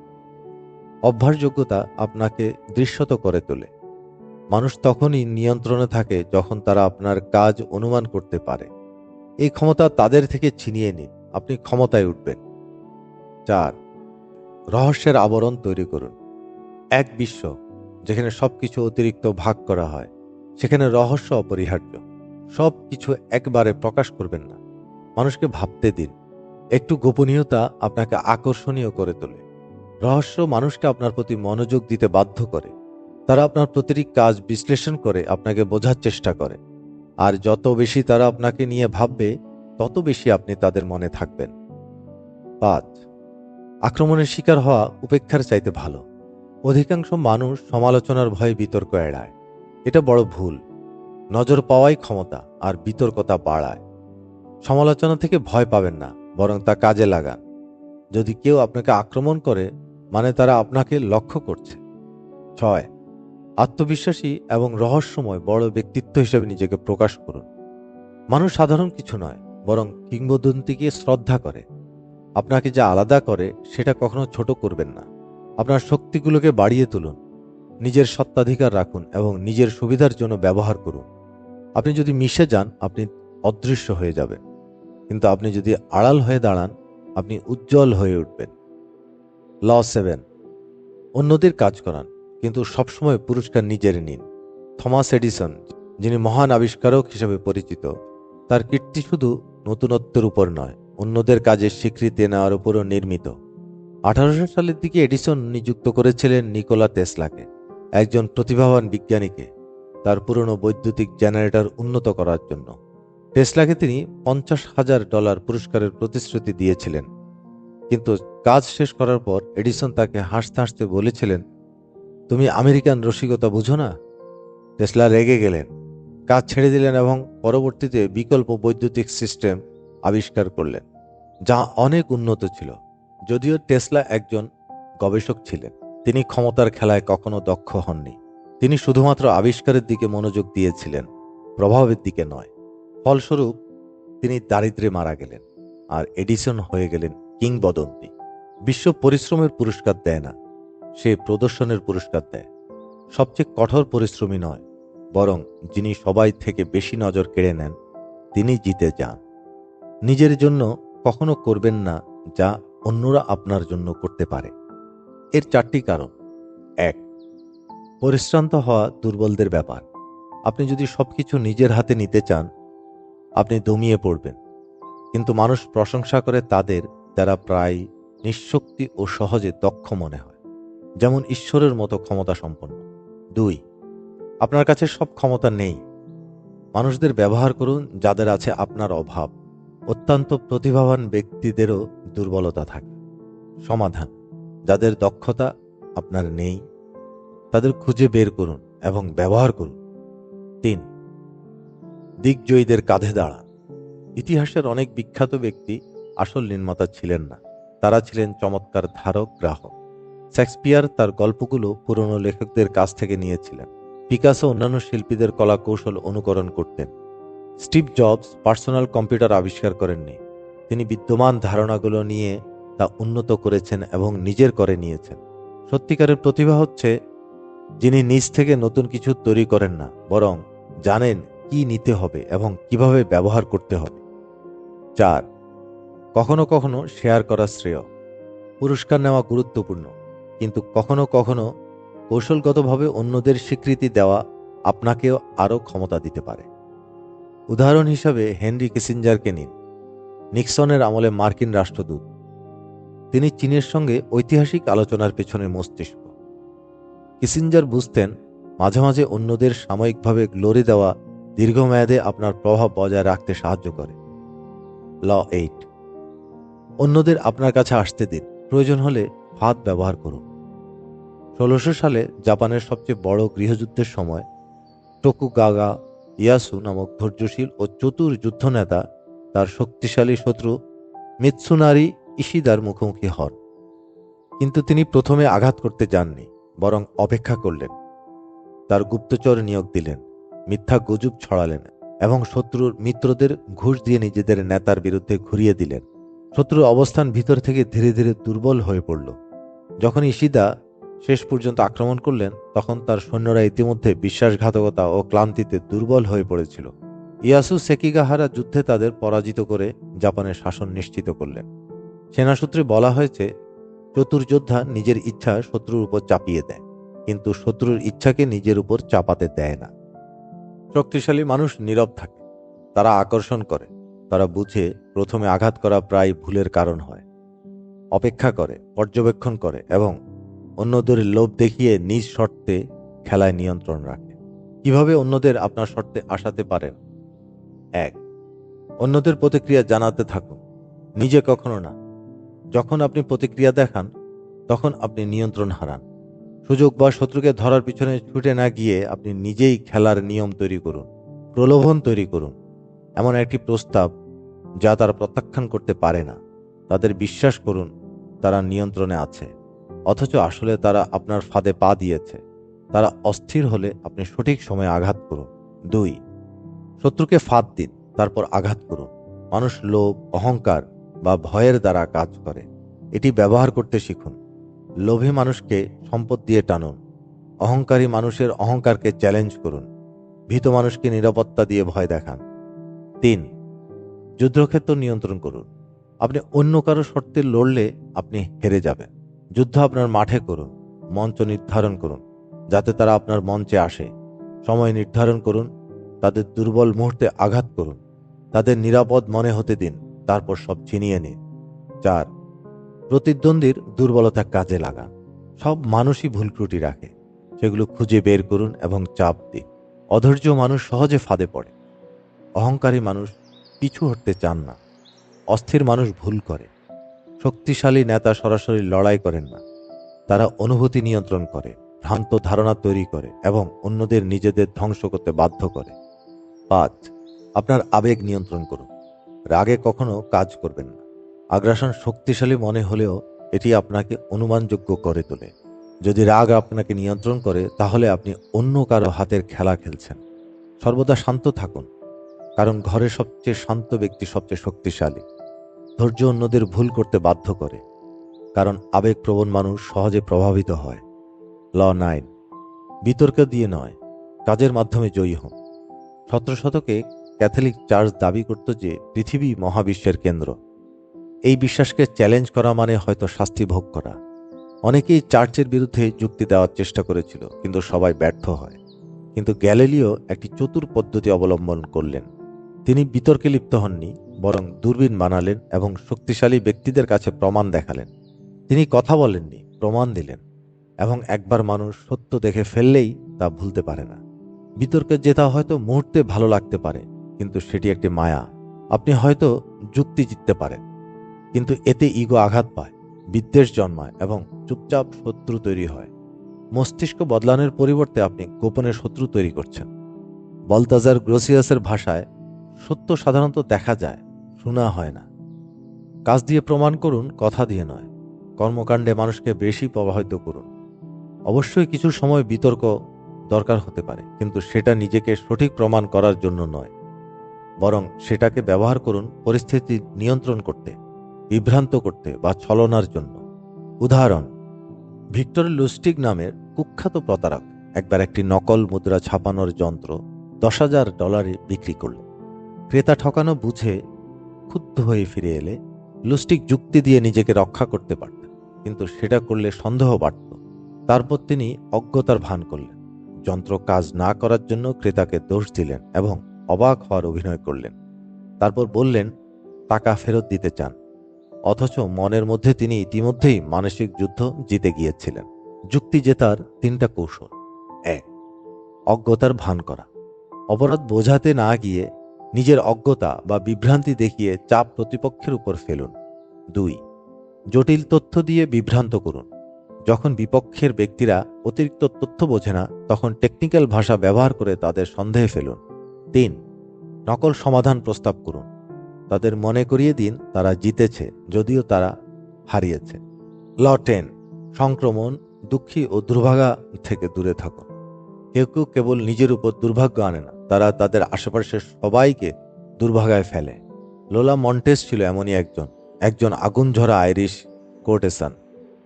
অভ্যাসযোগ্যতা আপনাকে দৃশ্যত করে তোলে। মানুষ তখনই নিয়ন্ত্রণে থাকে যখন তারা আপনার কাজ অনুমান করতে পারে। এই ক্ষমতা তাদের থেকে ছিনিয়ে নিন, আপনি ক্ষমতায় উঠবেন। 4. রহস্যের আবরণ তৈরি করুন। এক বিশ্ব যেখানে সবকিছু অতিরিক্ত ভাগ করা হয়, সেখানে রহস্য অপরিহার্য। সব কিছু একবারে প্রকাশ করবেন না, মানুষকে ভাবতে দিন। একটু গোপনীয়তা আপনাকে আকর্ষণীয় করে তোলে। রহস্য মানুষকে আপনার প্রতি মনোযোগ দিতে বাধ্য করে। তারা আপনার প্রতিটি কাজ বিশ্লেষণ করে আপনাকে বোঝার চেষ্টা করে, আর যত বেশি তারা আপনাকে নিয়ে ভাববে, তত বেশি আপনি তাদের মনে থাকবেন। 5. আক্রমণের শিকার হওয়া উপেক্ষার চাইতে ভালো। অধিকাংশ মানুষ সমালোচনার ভয়ে বিতর্ক এড়ায়। এটা বড় ভুল। নজর পাওয়াই ক্ষমতা, আর বিতর্কতা বাড়ায়। সমালোচনা থেকে ভয় পাবেন না, বরং তা কাজে লাগান। যদি কেউ আপনাকে আক্রমণ করে, মানে তারা আপনাকে লক্ষ্য করছে। 6. আত্মবিশ্বাসী এবং রহস্যময় বড় ব্যক্তিত্ব হিসেবে নিজেকে প্রকাশ করুন। মানুষ সাধারণ কিছু নয়, বরং কিংবদন্তিকে শ্রদ্ধা করে। আপনাকে যা আলাদা করে সেটা কখনো ছোট করবেন না। আপনার শক্তিগুলোকে বাড়িয়ে তুলুন। নিজের সত্ত্বাধিকার রাখুন এবং নিজের সুবিধার জন্য ব্যবহার করুন। আপনি যদি মিশে যান, আপনি অদৃশ্য হয়ে যাবেন, কিন্তু আপনি যদি আড়াল হয়ে দাঁড়ান, আপনি উজ্জ্বল হয়ে উঠবেন। ল 7. অন্যদের কাজ করান, কিন্তু সবসময় পুরস্কার নিজের নিন। থমাস এডিসন, যিনি মহান আবিষ্কারক হিসেবে পরিচিত, তার কীর্তি শুধু নতুনত্বের উপর নয়, অন্যদের কাজের স্বীকৃতি নেওয়ার উপরও নির্মিত। 1800 সালের দিকে এডিসন নিযুক্ত করেছিলেন নিকোলা টেসলাকে, একজন প্রতিভাবান বিজ্ঞানীকে, তার পুরনো বৈদ্যুতিক জেনারেটর উন্নত করার জন্য। টেসলাকে তিনি $50,000 পুরস্কারের প্রতিশ্রুতি দিয়েছিলেন, কিন্তু কাজ শেষ করার পর এডিসন তাকে হাসতে হাসতে বলেছিলেন, তুমি আমেরিকান রসিকতা বুঝো না। টেসলা রেগে গেলেন, কাজ ছেড়ে দিলেন এবং পরবর্তীতে বিকল্প বৈদ্যুতিক সিস্টেম আবিষ্কার করলেন, যা অনেক উন্নত ছিল। যদিও টেসলা একজন গবেষক ছিলেন, তিনি ক্ষমতার খেলায় কখনো দক্ষ হননি। তিনি শুধুমাত্র আবিষ্কারের দিকে মনোযোগ দিয়েছিলেন, প্রভাবের দিকে নয়। ফলস্বরূপ তিনি দারিদ্র্যে মারা গেলেন, আর এডিসন হয়ে গেলেন কিংবদন্তি। বিশ্ব পরিশ্রমের পুরস্কার দেয় না, সে প্রদর্শনের পুরস্কার দেয়। সবচেয়ে কঠোর পরিশ্রমী নয়, বরং যিনি সবাই থেকে বেশি নজর কেড়ে নেন, তিনি জিতে যান। নিজের জন্য কখনো করবেন না যা অন্যরা আপনার জন্য করতে পারে। এর 4টি কারণ। 1. পরিশ্রান্ত হওয়া দুর্বলদের ব্যাপার। আপনি যদি সবকিছু নিজের হাতে নিতে চান, আপনি দমিয়ে পড়বেন। কিন্তু মানুষ প্রশংসা করে তাদের যারা প্রায় নিঃশক্তি ও সহজে দক্ষ মনে হয়, যেমন ঈশ্বরের মতো ক্ষমতা সম্পন্ন। 2. আপনার কাছে সব ক্ষমতা নেই। মানুষদের ব্যবহার করুন যাদের আছে আপনার অভাব। অত্যন্ত প্রতিভাবান ব্যক্তিদেরও দুর্বলতা থাকে। সমাধান: যাদের দক্ষতা আপনার নেই, তাদের খুঁজে বের করুন এবং ব্যবহার করুন। 3. দিগ্জয়ীদের কাঁধে দাঁড়ান। ইতিহাসের অনেক বিখ্যাত ব্যক্তি আসল নির্মাতা ছিলেন না, তারা ছিলেন চমৎকার ধারক গ্রাহক। শেক্সপিয়ার তার গল্পগুলো পুরনো লেখকদের কাছ থেকে নিয়েছিলেন। পিকাসো অন্যান্য শিল্পীদের কলা কৌশল অনুকরণ করতেন। স্টিভ জবস পার্সোনাল কম্পিউটার আবিষ্কার করেননি, তিনি বিদ্যমান ধারণাগুলো নিয়ে তা উন্নত করেছেন এবং নিজের করে নিয়েছেন। সত্যিকারের প্রতিভা হচ্ছে যিনি নিজ থেকে নতুন কিছু তৈরি করেন না, বরং জানেন কি নিতে হবে এবং কিভাবে ব্যবহার করতে হবে। 4. কখনো কখনো শেয়ার করা শ্রেয়। পুরস্কার নেওয়া গুরুত্বপূর্ণ, কিন্তু কখনো কখনো কৌশলগতভাবে অন্যদের স্বীকৃতি দেওয়া আপনাকেও আরও ক্ষমতা দিতে পারে। উদাহরণ হিসাবে হেনরি কিসিঞ্জারকে নিন। নিক্সনের আমলে মার্কিন রাষ্ট্রদূত। তিনি চীনের সঙ্গে ঐতিহাসিক আলোচনার পেছনে মস্তিষ্ক। কিসিঞ্জার বুঝতেন মাঝে মাঝে অন্যদের সাময়িকভাবে গ্লোরি দেওয়া দীর্ঘমেয়াদে আপনার প্রভাব বজায় রাখতে সাহায্য করে। ল 8, অন্যদের আপনার কাছে আসতে দিন, প্রয়োজন হলে ফাঁদ ব্যবহার করুন। 1600 সালে জাপানের সবচেয়ে বড় গৃহযুদ্ধের সময় টোকুগাওয়া ইয়েসু নামক ধৈর্যশীল ও চতুর যুদ্ধনেতা তার শক্তিশালী শত্রু মিৎসুনারি ইশিদার মুখোমুখি হন। কিন্তু তিনি প্রথমে আঘাত করতে যাননি, বরং অপেক্ষা করলেন। তার গুপ্তচর নিয়োগ দিলেন, মিথ্যা গুজব ছড়ালেন এবং শত্রুর মিত্রদের ঘুষ দিয়ে নিজেদের নেতার বিরুদ্ধে ঘুরিয়ে দিলেন। শত্রুর অবস্থান ভিতর থেকে ধীরে ধীরে দুর্বল হয়ে পড়ল। যখন ইশিদা শেষ পর্যন্ত আক্রমণ করলেন, তখন তার সৈন্যরা ইতিমধ্যে বিশ্বাসঘাতকতা ও ক্লান্তিতে দুর্বল হয়ে পড়েছিল। ইয়াসু সেকিগাহারা যুদ্ধে তাদের পরাজিত করে জাপানের শাসন নিশ্চিত করলেন। সেনাসূত্রে বলা হয়েছে, চতুর যোদ্ধা নিজের ইচ্ছা শত্রুর উপর চাপিয়ে দেয়, কিন্তু শত্রুর ইচ্ছাকে নিজের উপর চাপাতে দেয় না। শক্তিশালী মানুষ নীরব থাকে, তারা আকর্ষণ করে, তারা বুঝে প্রথমে আঘাত করা প্রায় ভুলের কারণ হয়। অপেক্ষা করে, পর্যবেক্ষণ করে এবং অন্যদের লোভ দেখিয়ে নিজ শর্তে খেলায় নিয়ন্ত্রণ রাখে। কিভাবে অন্যদের আপনার শর্তে আসাতে পারেন? 1, অন্যদের প্রতিক্রিয়া জানাতে থাকুন, নিজে কখনো না। যখন আপনি প্রতিক্রিয়া দেখান, তখন আপনি নিয়ন্ত্রণ হারান। সুযোগ বা শত্রুকে ধরার পিছনে ছুটে না গিয়ে আপনি নিজেই খেলার নিয়ম তৈরি করুন, প্রলোভন তৈরি করুন, এমন একটি প্রস্তাব যা তারা প্রত্যাখ্যান করতে পারে না। তাদের বিশ্বাস করুন তারা নিয়ন্ত্রণে আছে, অথচ আসলে তারা আপনার ফাঁদে পা দিয়েছে। তারা অস্থির হলে আপনি সঠিক সময়ে আঘাত করুন। 2, শত্রুকে ফাঁদ দিন, তারপর আঘাত করুন। মানুষ লোভ, অহংকার বা ভয়ের দ্বারা কাজ করে, এটি ব্যবহার করতে শিখুন। লোভী মানুষকে সম্পদ দিয়ে টানুন, অহংকারী মানুষের অহংকারকে চ্যালেঞ্জ করুন, ভীত মানুষকে নিরাপত্তা দিয়ে ভয় দেখান। 3, যুদ্ধক্ষেত্র নিয়ন্ত্রণ করুন। আপনি অন্য কারো শর্তে লড়লে আপনি হেরে যাবেন। যুদ্ধ আপনার মাঠে করুন, মঞ্চ নির্ধারণ করুন যাতে তারা আপনার মঞ্চে আসে। সময় নির্ধারণ করুন, তাদের দুর্বল মুহূর্তে আঘাত করুন, তাদের নিরাপদ মনে হতে দিন, তারপর সব ছিনিয়ে নিন। 4, প্রতিদ্বন্দ্বীর দুর্বলতা কাজে লাগান। সব মানুষই ভুল ত্রুটি রাখে, সেগুলো খুঁজে বের করুন এবং চাপ দিন। অধৈর্য মানুষ সহজে ফাঁদে পড়ে। অহংকারী মানুষ পিছু হটতে চান না। অস্থির মানুষ ভুল করে। শক্তিশালী নেতা সরাসরি লড়াই করেন না, তারা অনুভূতি নিয়ন্ত্রণ করে, ভ্রান্ত ধারণা তৈরি করে এবং অন্যদের নিজেদের ধ্বংস করতে বাধ্য করে। 5, আপনার আবেগ নিয়ন্ত্রণ করুন। রাগে কখনো কাজ করবেন না। আগ্রাসন শক্তিশালী মনে হলেও এটি আপনাকে অনুমানযোগ্য করে তোলে। যদি রাগ আপনাকে নিয়ন্ত্রণ করে, তাহলে আপনি অন্য কারো হাতের খেলা খেলছেন। সর্বদা শান্ত থাকুন, কারণ ঘরে সবচেয়ে শান্ত ব্যক্তি সবচেয়ে শক্তিশালী। ধৈর্য অন্যদের ভুল করতে বাধ্য করে, কারণ আবেগপ্রবণ মানুষ সহজে প্রভাবিত হয়। ল 9, বিতর্ক দিয়ে নয়, কাজের মাধ্যমে জয়ী হন। 17 শতকে ক্যাথলিক চার্চ দাবি করত যে পৃথিবী মহাবিশ্বের কেন্দ্র। এই বিশ্বাসকে চ্যালেঞ্জ করা মানে হয়তো শাস্তি ভোগ করা। অনেকেই চার্চের বিরুদ্ধে যুক্তি দেওয়ার চেষ্টা করেছিল, কিন্তু সবাই ব্যর্থ হয়। কিন্তু গ্যালিলিও একটি চতুর পদ্ধতি অবলম্বন করলেন। তিনি বিতর্কে লিপ্ত হননি, বরং দূরবীন বানালেন এবং শক্তিশালী ব্যক্তিদের কাছে প্রমাণ দেখালেন। তিনি কথা বলেননি, প্রমাণ দিলেন, এবং একবার মানুষ সত্য দেখে ফেললেই তা ভুলতে পারে না। বিতর্কে জেতা হয়তো মুহূর্তে ভালো লাগতে পারে, কিন্তু সেটি একটি মায়া। আপনি হয়তো যুক্তি জিততে পারেন, কিন্তু এতে ইগো আঘাত পায়, বিদ্বেষ জন্মায় এবং চুপচাপ শত্রু তৈরি হয়। মস্তিষ্ক বদলানোর পরিবর্তে আপনি গোপনে শত্রু তৈরি করছেন। বলতাজার গ্রোসিয়াসের ভাষায়, সত্য সাধারণত দেখা যায়, শোনা হয় না। কাজ দিয়ে প্রমাণ করুন, কথা দিয়ে নয়। কর্মকাণ্ডে মানুষকে বেশি প্রভাবিত করুন। অবশ্যই কিছু সময় বিতর্ক দরকার হতে পারে, কিন্তু সেটা নিজেকে সঠিক প্রমাণ করার জন্য নয়, বরং সেটাকে ব্যবহার করুন পরিস্থিতি নিয়ন্ত্রণ করতে, বিভ্রান্ত করতে বা ছলনার জন্য। উদাহরণ, ভিক্টর লুস্টিগ নামের কুখ্যাত প্রতারক একবার একটি নকল মুদ্রা ছাপানোর যন্ত্র $10,000 বিক্রি করল। ক্রেতা ঠকানো বুঝে ক্ষুব্ধ হয়ে ফিরে এলে লুস্টিগ যুক্তি দিয়ে নিজেকে রক্ষা করতে পারতেন, কিন্তু সেটা করলে সন্দেহ বাড়ত। তারপর তিনি অজ্ঞতার ভান করলেন, যন্ত্র কাজ না করার জন্য ক্রেতাকে দোষ দিলেন এবং অবাক হওয়ার অভিনয় করলেন। তারপর বললেন টাকা ফেরত দিতে চান, অথচ মনের মধ্যে তিনি ইতিমধ্যেই মানসিক যুদ্ধ জিতে গিয়েছিলেন। যুক্তি জেতার 3টা কৌশল: 1. অজ্ঞতার ভান করা। অপরাধ বোঝাতে না গিয়ে নিজের অজ্ঞতা বা বিভ্রান্তি দেখিয়ে চাপ প্রতিপক্ষের উপর ফেলুন। 2. জটিল তথ্য দিয়ে বিভ্রান্ত করুন। যখন বিপক্ষের ব্যক্তিরা অতিরিক্ত তথ্য বোঝে না, তখন টেকনিক্যাল ভাষা ব্যবহার করে তাদের সন্দেহে ফেলুন। 3. নকল সমাধান প্রস্তাব করুন। তাদের মনে করিয়ে দিন তারা জিতেছে, যদিও তারা হারিয়েছে। ল 10: সংক্রমণ, দুঃখী ও দুর্ভাগা থেকে দূরে থাকুন। কেউ কেউ কেবল নিজের উপর দুর্ভাগ্য আনে না, তারা তাদের আশেপাশের সবাইকে দুর্ভাগায় ফেলে। লোলা মন্টেস ছিল এমনই একজন আগুনঝরা আইরিশ কোর্টেসান।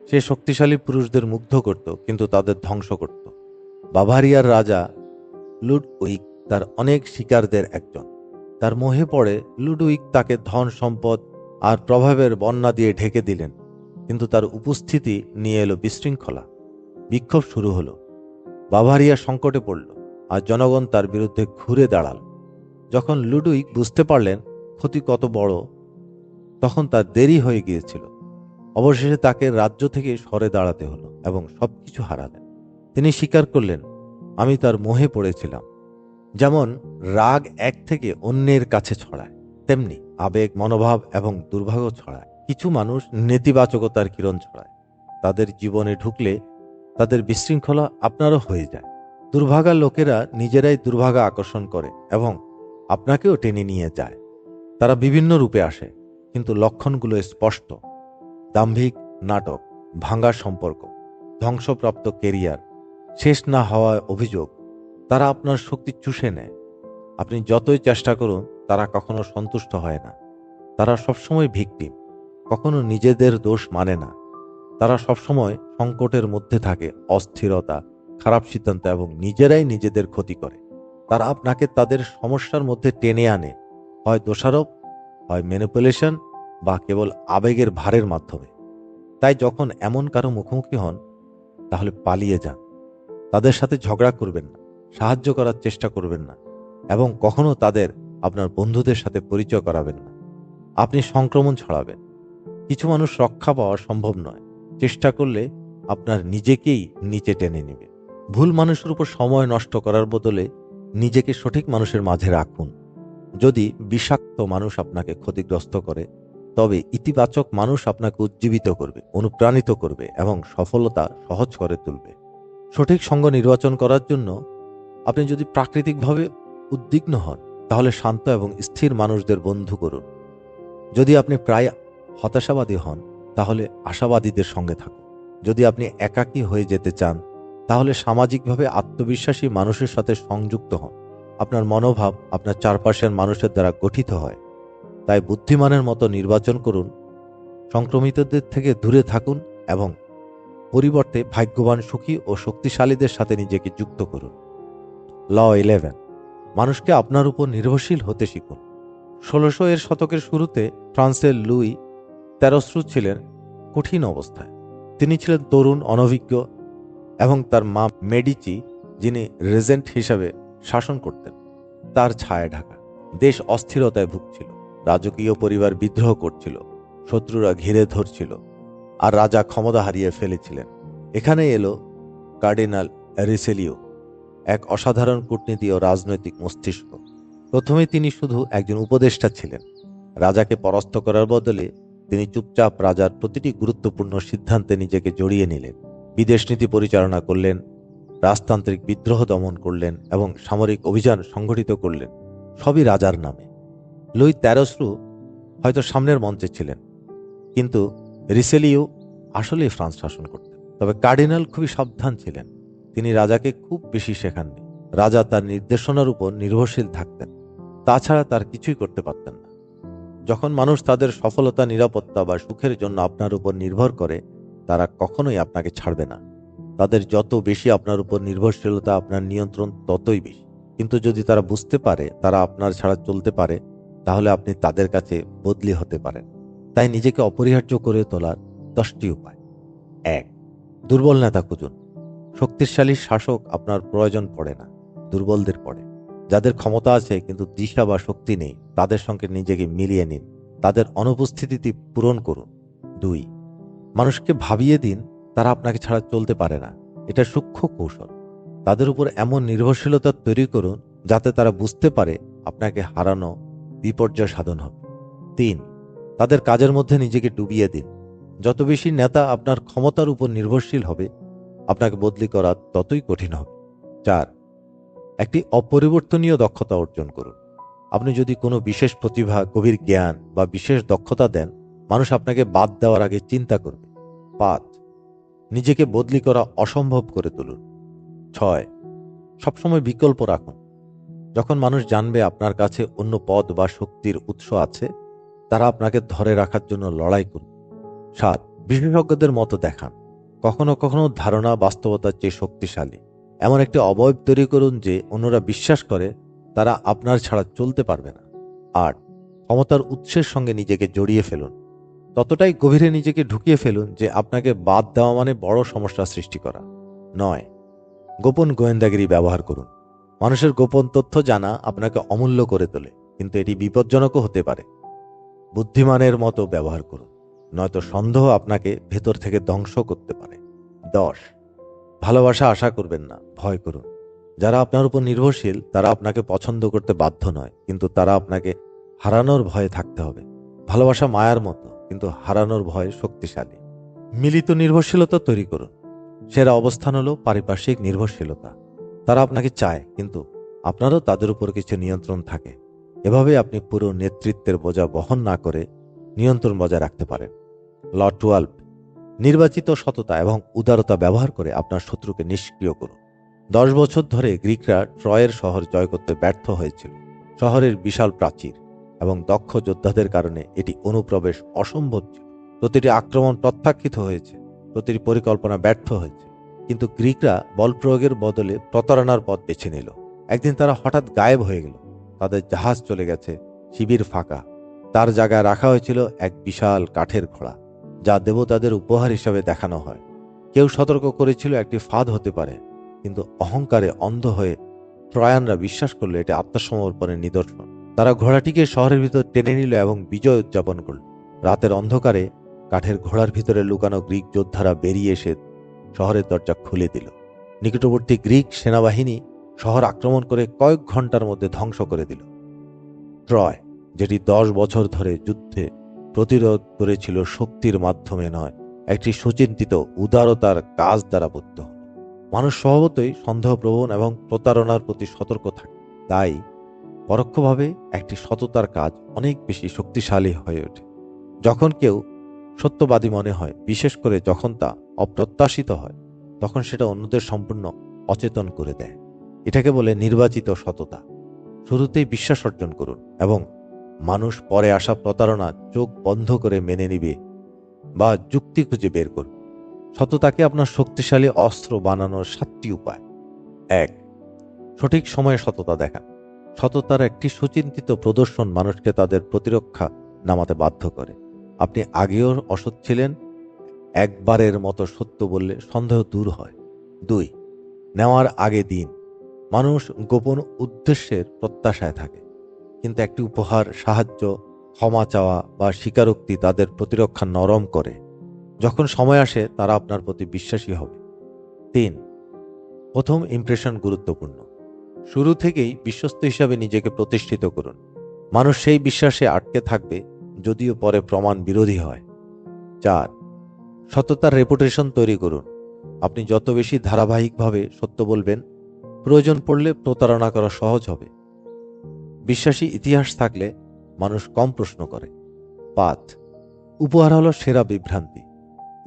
সে শক্তিশালী পুরুষদের মুগ্ধ করত, কিন্তু তাদের ধ্বংস করত। বাভারিয়ার রাজা লুডউইক তার অনেক শিকারদের একজন। তার মোহে পড়ে লুডউইক তাকে ধন সম্পদ আর প্রভাবের বন্যা দিয়ে ঢেকে দিলেন, কিন্তু তার উপস্থিতি নিয়ে এলো বিশৃঙ্খলা। বিক্ষোভ শুরু হলো। বাভারিয়া সংকটে পড়ল, আর জনগণ তার বিরুদ্ধে ঘুরে দাঁড়াল। যখন লুডউইক বুঝতে পারলেন ক্ষতি কত বড়, তখন তার দেরি হয়ে গিয়েছিল। অবশেষে তাকে রাজ্য থেকে সরে দাঁড়াতে হলো এবং সবকিছু হারালেন। তিনি স্বীকার করলেন, আমি তার মোহে পড়েছিলাম। যেমন রাগ এক থেকে অন্যের কাছে ছড়ায়, তেমনি আবেগ, মনোভাব এবং দুর্ভাগ্য ছড়ায়। কিছু মানুষ নেতিবাচকতার কিরণ ছড়ায়। তাদের জীবনে ঢুকলে তাদের বিশৃঙ্খলা আপনারও হয়ে যায়। দুর্ভাগা লোকেরা নিজেরাই দুর্ভাগা আকর্ষণ করে এবং আপনাকেও টেনে নিয়ে যায়। তারা বিভিন্ন রূপে আসে, কিন্তু লক্ষণগুলো স্পষ্ট: দাম্ভিক নাটক, ভাঙা সম্পর্ক, ধ্বংসপ্রাপ্ত কেরিয়ার, শেষ না হওয়ার অভিযোগ। তারা আপনার শক্তি চুষে নেয়। আপনি যতই চেষ্টা করুন, তারা কখনো সন্তুষ্ট হয় না। তারা সবসময় ভিকটিম, কখনো নিজেদের দোষ মানে না। তারা সবসময় সংকটের মধ্যে থাকে, অস্থিরতা, খারাপ সিদ্ধান্ত এবং নিজেরাই নিজেদের ক্ষতি করে। তারা আপনাকে তাদের সমস্যার মধ্যে টেনে আনে, হয় দোষারোপ, হয় ম্যানিপুলেশন, বা কেবল আবেগের ভারের মাধ্যমে। তাই যখন এমন কারো মুখোমুখি হন, তাহলে পালিয়ে যান। তাদের সাথে ঝগড়া করবেন না, সাহায্য করার চেষ্টা করবেন না, এবং কখনো তাদের আপনার বন্ধুদের সাথে পরিচয় করাবেন না। আপনি সংক্রমণ ছড়াবেন। কিছু মানুষ রক্ষা পাওয়া সম্ভব নয়, চেষ্টা করলে আপনার নিজেকেই নিচে টেনে নেবে। ভুল মানুষের উপর সময় নষ্ট করার বদলে নিজেকে সঠিক মানুষের মাঝে রাখুন। যদি বিষাক্ত মানুষ আপনাকে ক্ষতিগ্রস্ত করে, তবে ইতিবাচক মানুষ আপনাকে উজ্জীবিত করবে, অনুপ্রাণিত করবে এবং সফলতা সহজ করে তুলবে। সঠিক সঙ্গ নির্বাচন করার জন্য আপনি যদি প্রাকৃতিকভাবে উদ্বিগ্ন হন, তাহলে শান্ত এবং স্থির মানুষদের বন্ধু করুন। যদি আপনি প্রায় হতাশাবাদী হন, তাহলে আশাবাদীদের সঙ্গে থাকুন। যদি আপনি একাকী হয়ে যেতে চান, তাহলে সামাজিকভাবে আত্মবিশ্বাসী মানুষের সাথে সংযুক্ত হন। আপনার মনোভাব আপনার চারপাশের মানুষের দ্বারা গঠিত হয়। তাই বুদ্ধিমানের মতো নির্বাচন করুন, সংক্রমিতদের থেকে দূরে থাকুন এবং পরিবর্তে ভাগ্যবান, সুখী ও শক্তিশালীদের সাথে নিজেকে যুক্ত করুন। ল 11: মানুষকে আপনার উপর নির্ভরশীল হতে শিখুন। 1600 শতকের শুরুতে ফ্রান্সের লুই 13 ছিলেন কঠিন অবস্থায়। তিনি ছিলেন তরুণ, অনভিজ্ঞ, এবং তার মা মেডিচি, যিনি রেজেন্ট হিসাবে শাসন করতেন, তার ছায়া ঢাকা। দেশ অস্থিরতায় ভুগছিল, রাজকীয় পরিবার বিদ্রোহ করছিল, শত্রুরা ঘিরে ধরছিল, আর রাজা ক্ষমতা হারিয়ে ফেলেছিলেন। এখানে এলো কার্ডিনাল রিসেলিও, এক অসাধারণ কূটনীতি ও রাজনৈতিক মস্তিষ্ক। প্রথমে তিনি শুধু একজন উপদেষ্টা ছিলেন। রাজাকে পরাস্ত করার বদলে তিনি চুপচাপ রাজার প্রতিটি গুরুত্বপূর্ণ সিদ্ধান্তে নিজেকে জড়িয়ে নিলেন। বিদেশ নীতি পরিচালনা করলেন, রাজতান্ত্রিক বিদ্রোহ দমন করলেন এবং সামরিক অভিযান সংগঠিত করলেন, সবই রাজার নামে। লুই 13 হয়তো সামনের মঞ্চে ছিলেন, কিন্তু রিসেলিও আসলেই ফ্রান্স শাসন করতেন। তবে কার্ডিনাল খুবই সাবধান ছিলেন। তিনি রাজাকে খুব বেশি শেখাননি। রাজা তার নির্দেশনার উপর নির্ভরশীল থাকতেন, তাছাড়া তার কিছুই করতে পারতেন না। যখন মানুষ তাদের সফলতা, নিরাপত্তা বা সুখের জন্য আপনার উপর নির্ভর করে, তারা কখনোই আপনাকে ছাড়বে না। তাদের যত বেশি আপনার উপর নির্ভরশীলতা, আপনার নিয়ন্ত্রণ ততই বেশি। কিন্তু যদি তারা বুঝতে পারে তারা আপনার ছাড়া চলতে পারে, তাহলে আপনি তাদের কাছে বদলি হতে পারেন। তাই নিজেকে অপরিহার্য করে তোলার 10টি উপায়। এক, দুর্বল নেতা খুঁজুন। শক্তিশালী শাসক আপনার প্রয়োজন পড়ে না, দুর্বলদের পড়ে। যাদের ক্ষমতা আছে কিন্তু দিশা বা শক্তি নেই, তাদের সঙ্গে নিজেকে মিলিয়ে নিন, তাদের অনুপস্থিতি পূরণ করুন। দুই, মানুষকে ভাবিয়ে দিন তারা আপনাকে ছাড়া চলতে পারে না। এটা সূক্ষ্ম কৌশল। তাদের উপর এমন নির্ভরশীলতা তৈরি করুন যাতে তারা বুঝতে পারে আপনাকে হারানো বিপর্যয় সাধন হবে। তিন, তাদের কাজের মধ্যে নিজেকে ডুবিয়ে দিন। যত বেশি নেতা আপনার ক্ষমতার উপর নির্ভরশীল হবে, আপনাকে বদলি করা ততই কঠিন হবে। চার, একটি অপরিবর্তনীয় দক্ষতা অর্জন করুন। আপনি যদি কোনো বিশেষ প্রতিভা, গভীর জ্ঞান বা বিশেষ দক্ষতা দেন, মানুষ আপনাকে বাদ দেওয়ার আগে চিন্তা করবে। পাঁচ, নিজেকে বদলি করা অসম্ভব করে তুলুন। ছয়, সবসময় বিকল্প রাখুন। যখন মানুষ জানবে আপনার কাছে অন্য পদ বা শক্তির উৎস আছে, তারা আপনাকে ধরে রাখার জন্য লড়াই করবে। সাত, বিশেষজ্ঞদের মতো দেখান। কখনো কখনো ধারণা বাস্তবতার চেয়ে শক্তিশালী। এমন একটি অবয়ব তৈরি করুন যে অন্যরা বিশ্বাস করে তারা আপনার ছাড়া চলতে পারবে না। আট, ক্ষমতার উৎসের সঙ্গে নিজেকে জড়িয়ে ফেলুন। ততটাই গভীরে নিজেকে ঢুকিয়ে ফেলুন যে আপনাকে বাদ দেওয়া মানে বড় সমস্যা সৃষ্টি করা। নয়, গোপন গোয়েন্দাগিরি ব্যবহার করুন। মানুষের গোপন তথ্য জানা আপনাকে অমূল্য করে তোলে, কিন্তু এটি বিপজ্জনকও হতে পারে। বুদ্ধিমানের মতো ব্যবহার করুন, নয়তো সন্দেহ আপনাকে ভেতর থেকে ধ্বংস করতে পারে। 10, ভালোবাসা আশা করবেন না, ভয় করুন। যারা আপনার উপর নির্ভরশীল তারা আপনাকে পছন্দ করতে বাধ্য নয়, কিন্তু তারা আপনাকে হারানোর ভয়ে থাকতে হবে। ভালোবাসা মায়ার মতো, কিন্তু হারানোর ভয় শক্তিশালী। মিলিত নির্ভরশীলতা তৈরি করুন। সেরা অবস্থান হলো পারিপার্শ্বিক নির্ভরশীলতা। তারা আপনাকে চায়, কিন্তু আপনারও তাদের উপর কিছু নিয়ন্ত্রণ থাকে। এভাবে আপনি পুরো নেতৃত্বের বোঝা বহন না করে নিয়ন্ত্রণ বজায় রাখতে পারেন। ল 12, নির্বাচিত সততা এবং উদারতা ব্যবহার করে আপনার শত্রুকে নিষ্ক্রিয় করুন। 10 বছর ধরে গ্রিকরা ট্রয়ের শহর জয় করতে ব্যর্থ হয়েছিল। শহরের বিশাল প্রাচীর এবং দক্ষ যোদ্ধাদের কারণে এটি অনুপ্রবেশ অসম্ভব ছিল। প্রতিটি আক্রমণ প্রত্যাখ্যিত হয়েছে, প্রতিটি পরিকল্পনা ব্যর্থ হয়েছে। কিন্তু গ্রিকরা বল প্রয়োগের বদলে প্রতারণার পথ বেছে নিল। একদিন তারা হঠাৎ গায়েব হয়ে গেল। তাদের জাহাজ চলে গেছে, শিবির ফাঁকা। তার জায়গায় রাখা হয়েছিল এক বিশাল কাঠের ঘোড়া, যা দেবতাদের উপহার হিসাবে দেখানো হয়। কেউ সতর্ক করেছিল একটি ফাঁদ হতে পারে, কিন্তু অহংকারে অন্ধ হয়ে ট্রয়ানরা বিশ্বাস করল এটি আত্মসমর্পণের নিদর্শন। তারা ঘোড়াটিকে শহরের ভিতর টেনে নিল এবং বিজয় উদযাপন করল। রাতের অন্ধকারে কাঠের ঘোড়ার ভিতরে লুকানো গ্রিক যোদ্ধারা বেরিয়ে এসে শহরের দরজা খুলে দিল। নিকটবর্তী গ্রিক সেনাবাহিনী শহর আক্রমণ করে কয়েক ঘন্টার মধ্যে ধ্বংস করে দিল। ট্রয়, যেটি 10 বছর ধরে যুদ্ধে প্রতিরোধ করেছিল শক্তির মাধ্যমে নয়, একটি সুচিন্তিত উদারতার কাজ দ্বারা বুদ্ধ হল। মানুষ স্বভাবতই সন্দেহপ্রবণ এবং প্রতারণার প্রতি সতর্ক থাকে। তাই পরোক্ষভাবে একটি সততার কাজ অনেক বেশি শক্তিশালী হয়ে ওঠে। যখন কেউ সত্যবাদী মনে হয়, বিশেষ করে যখন তা অপ্রত্যাশিত হয়, তখন সেটা অন্যদের সম্পূর্ণ অচেতন করে দেয়। এটাকে বলে নির্বাচিত সততা। শুরুতেই বিশ্বাস অর্জন করুন এবং মানুষ পরে আসা প্রতারণা চোখ বন্ধ করে মেনে নিবে বা যুক্তি খুঁজে বের করবে। সততাকে আপনার শক্তিশালী অস্ত্র বানানোর 7টি উপায়। 1, সঠিক সময়ে সততা দেখান। সততার একটি সুচিন্তিত প্রদর্শন মানুষকে তাদের প্রতিরক্ষা নামাতে বাধ্য করে। আপনি আগেও অসৎ ছিলেন, একবারের মতো সত্য বললে সন্দেহ দূর হয়। 2, নেওয়ার আগে দিন। মানুষ গোপন উদ্দেশ্যের প্রত্যাশায় থাকে, কিন্তু একটি উপহার, সাহায্য, ক্ষমা চাওয়া বা স্বীকারোক্তি তাদের প্রতিরক্ষা নরম করে। যখন সময় আসে তারা আপনার প্রতি বিশ্বাসী হবে। 3, প্রথম ইমপ্রেশন গুরুত্বপূর্ণ। শুরু থেকেই বিশ্বস্ত হিসাবে নিজেকে প্রতিষ্ঠিত করুন। মানুষ সেই বিশ্বাসে আটকে থাকবে যদিও পরে প্রমাণ বিরোধী হয়। 4, সততার রেপুটেশন তৈরি করুন। আপনি যত বেশি ধারাবাহিকভাবে সত্য বলবেন, প্রয়োজন পড়লে প্রতারণা করা সহজ হবে। বিশ্বাসী ইতিহাস থাকলে মানুষ কম প্রশ্ন করে। 5, উপহার হলো সেরা বিভ্রান্তি।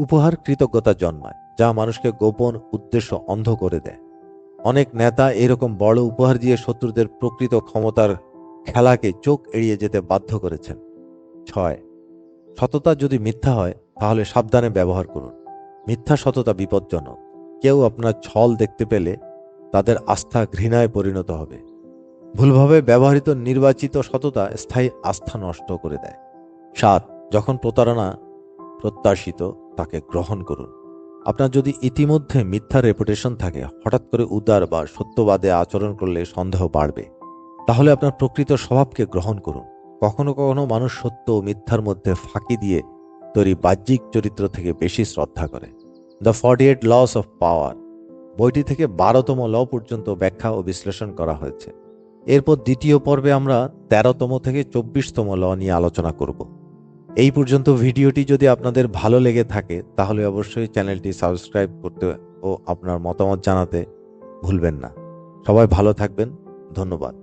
উপহার কৃতজ্ঞতা জন্মায়, যা মানুষকে গোপন উদ্দেশ্য অন্ধ করে দেয়। অনেক নেতা এরকম বড় উপহার দিয়ে শত্রুদের প্রকৃত ক্ষমতার খেলাকে চোখ এড়িয়ে যেতে বাধ্য করেছেন। 6, সততা যদি মিথ্যা হয় তাহলে সাবধানে ব্যবহার করুন। মিথ্যা সততা বিপজ্জনক। কেউ আপনার ছল দেখতে পেলে তাদের আস্থা ঘৃণায় পরিণত হবে। ভুলভাবে ব্যবহৃত নির্বাচিত সততা স্থায়ী আস্থা নষ্ট করে দেয়। 7, যখন প্রতারণা প্রত্যাশিত তাকে গ্রহণ করুন। আপনার যদি ইতিমধ্যে মিথ্যা রেপুটেশন থাকে, হঠাৎ করে উদার বা সত্যবাদে আচরণ করলে সন্দেহ বাড়বে। তাহলে আপনার প্রকৃত স্বভাবকে গ্রহণ করুন। কখনো কখনো মানুষ সত্য ও মিথ্যার মধ্যে ফাঁকি দিয়ে তৈরি বাহ্যিক চরিত্র থেকে বেশি শ্রদ্ধা করে। দ্য 48 লস অফ পাওয়ার বইটি থেকে 12তম ল পর্যন্ত ব্যাখ্যা ও বিশ্লেষণ করা হয়েছে। এরপর দ্বিতীয় পর্বে আমরা 13তম থেকে 24তম ল নিয়ে আলোচনা করব। এই পর্যন্ত ভিডিওটি যদি আপনাদের ভালো লেগে থাকে তাহলে অবশ্যই চ্যানেলটি সাবস্ক্রাইব করতে ও আপনার মতামত জানাতে ভুলবেন না। সবাই ভালো থাকবেন। ধন্যবাদ।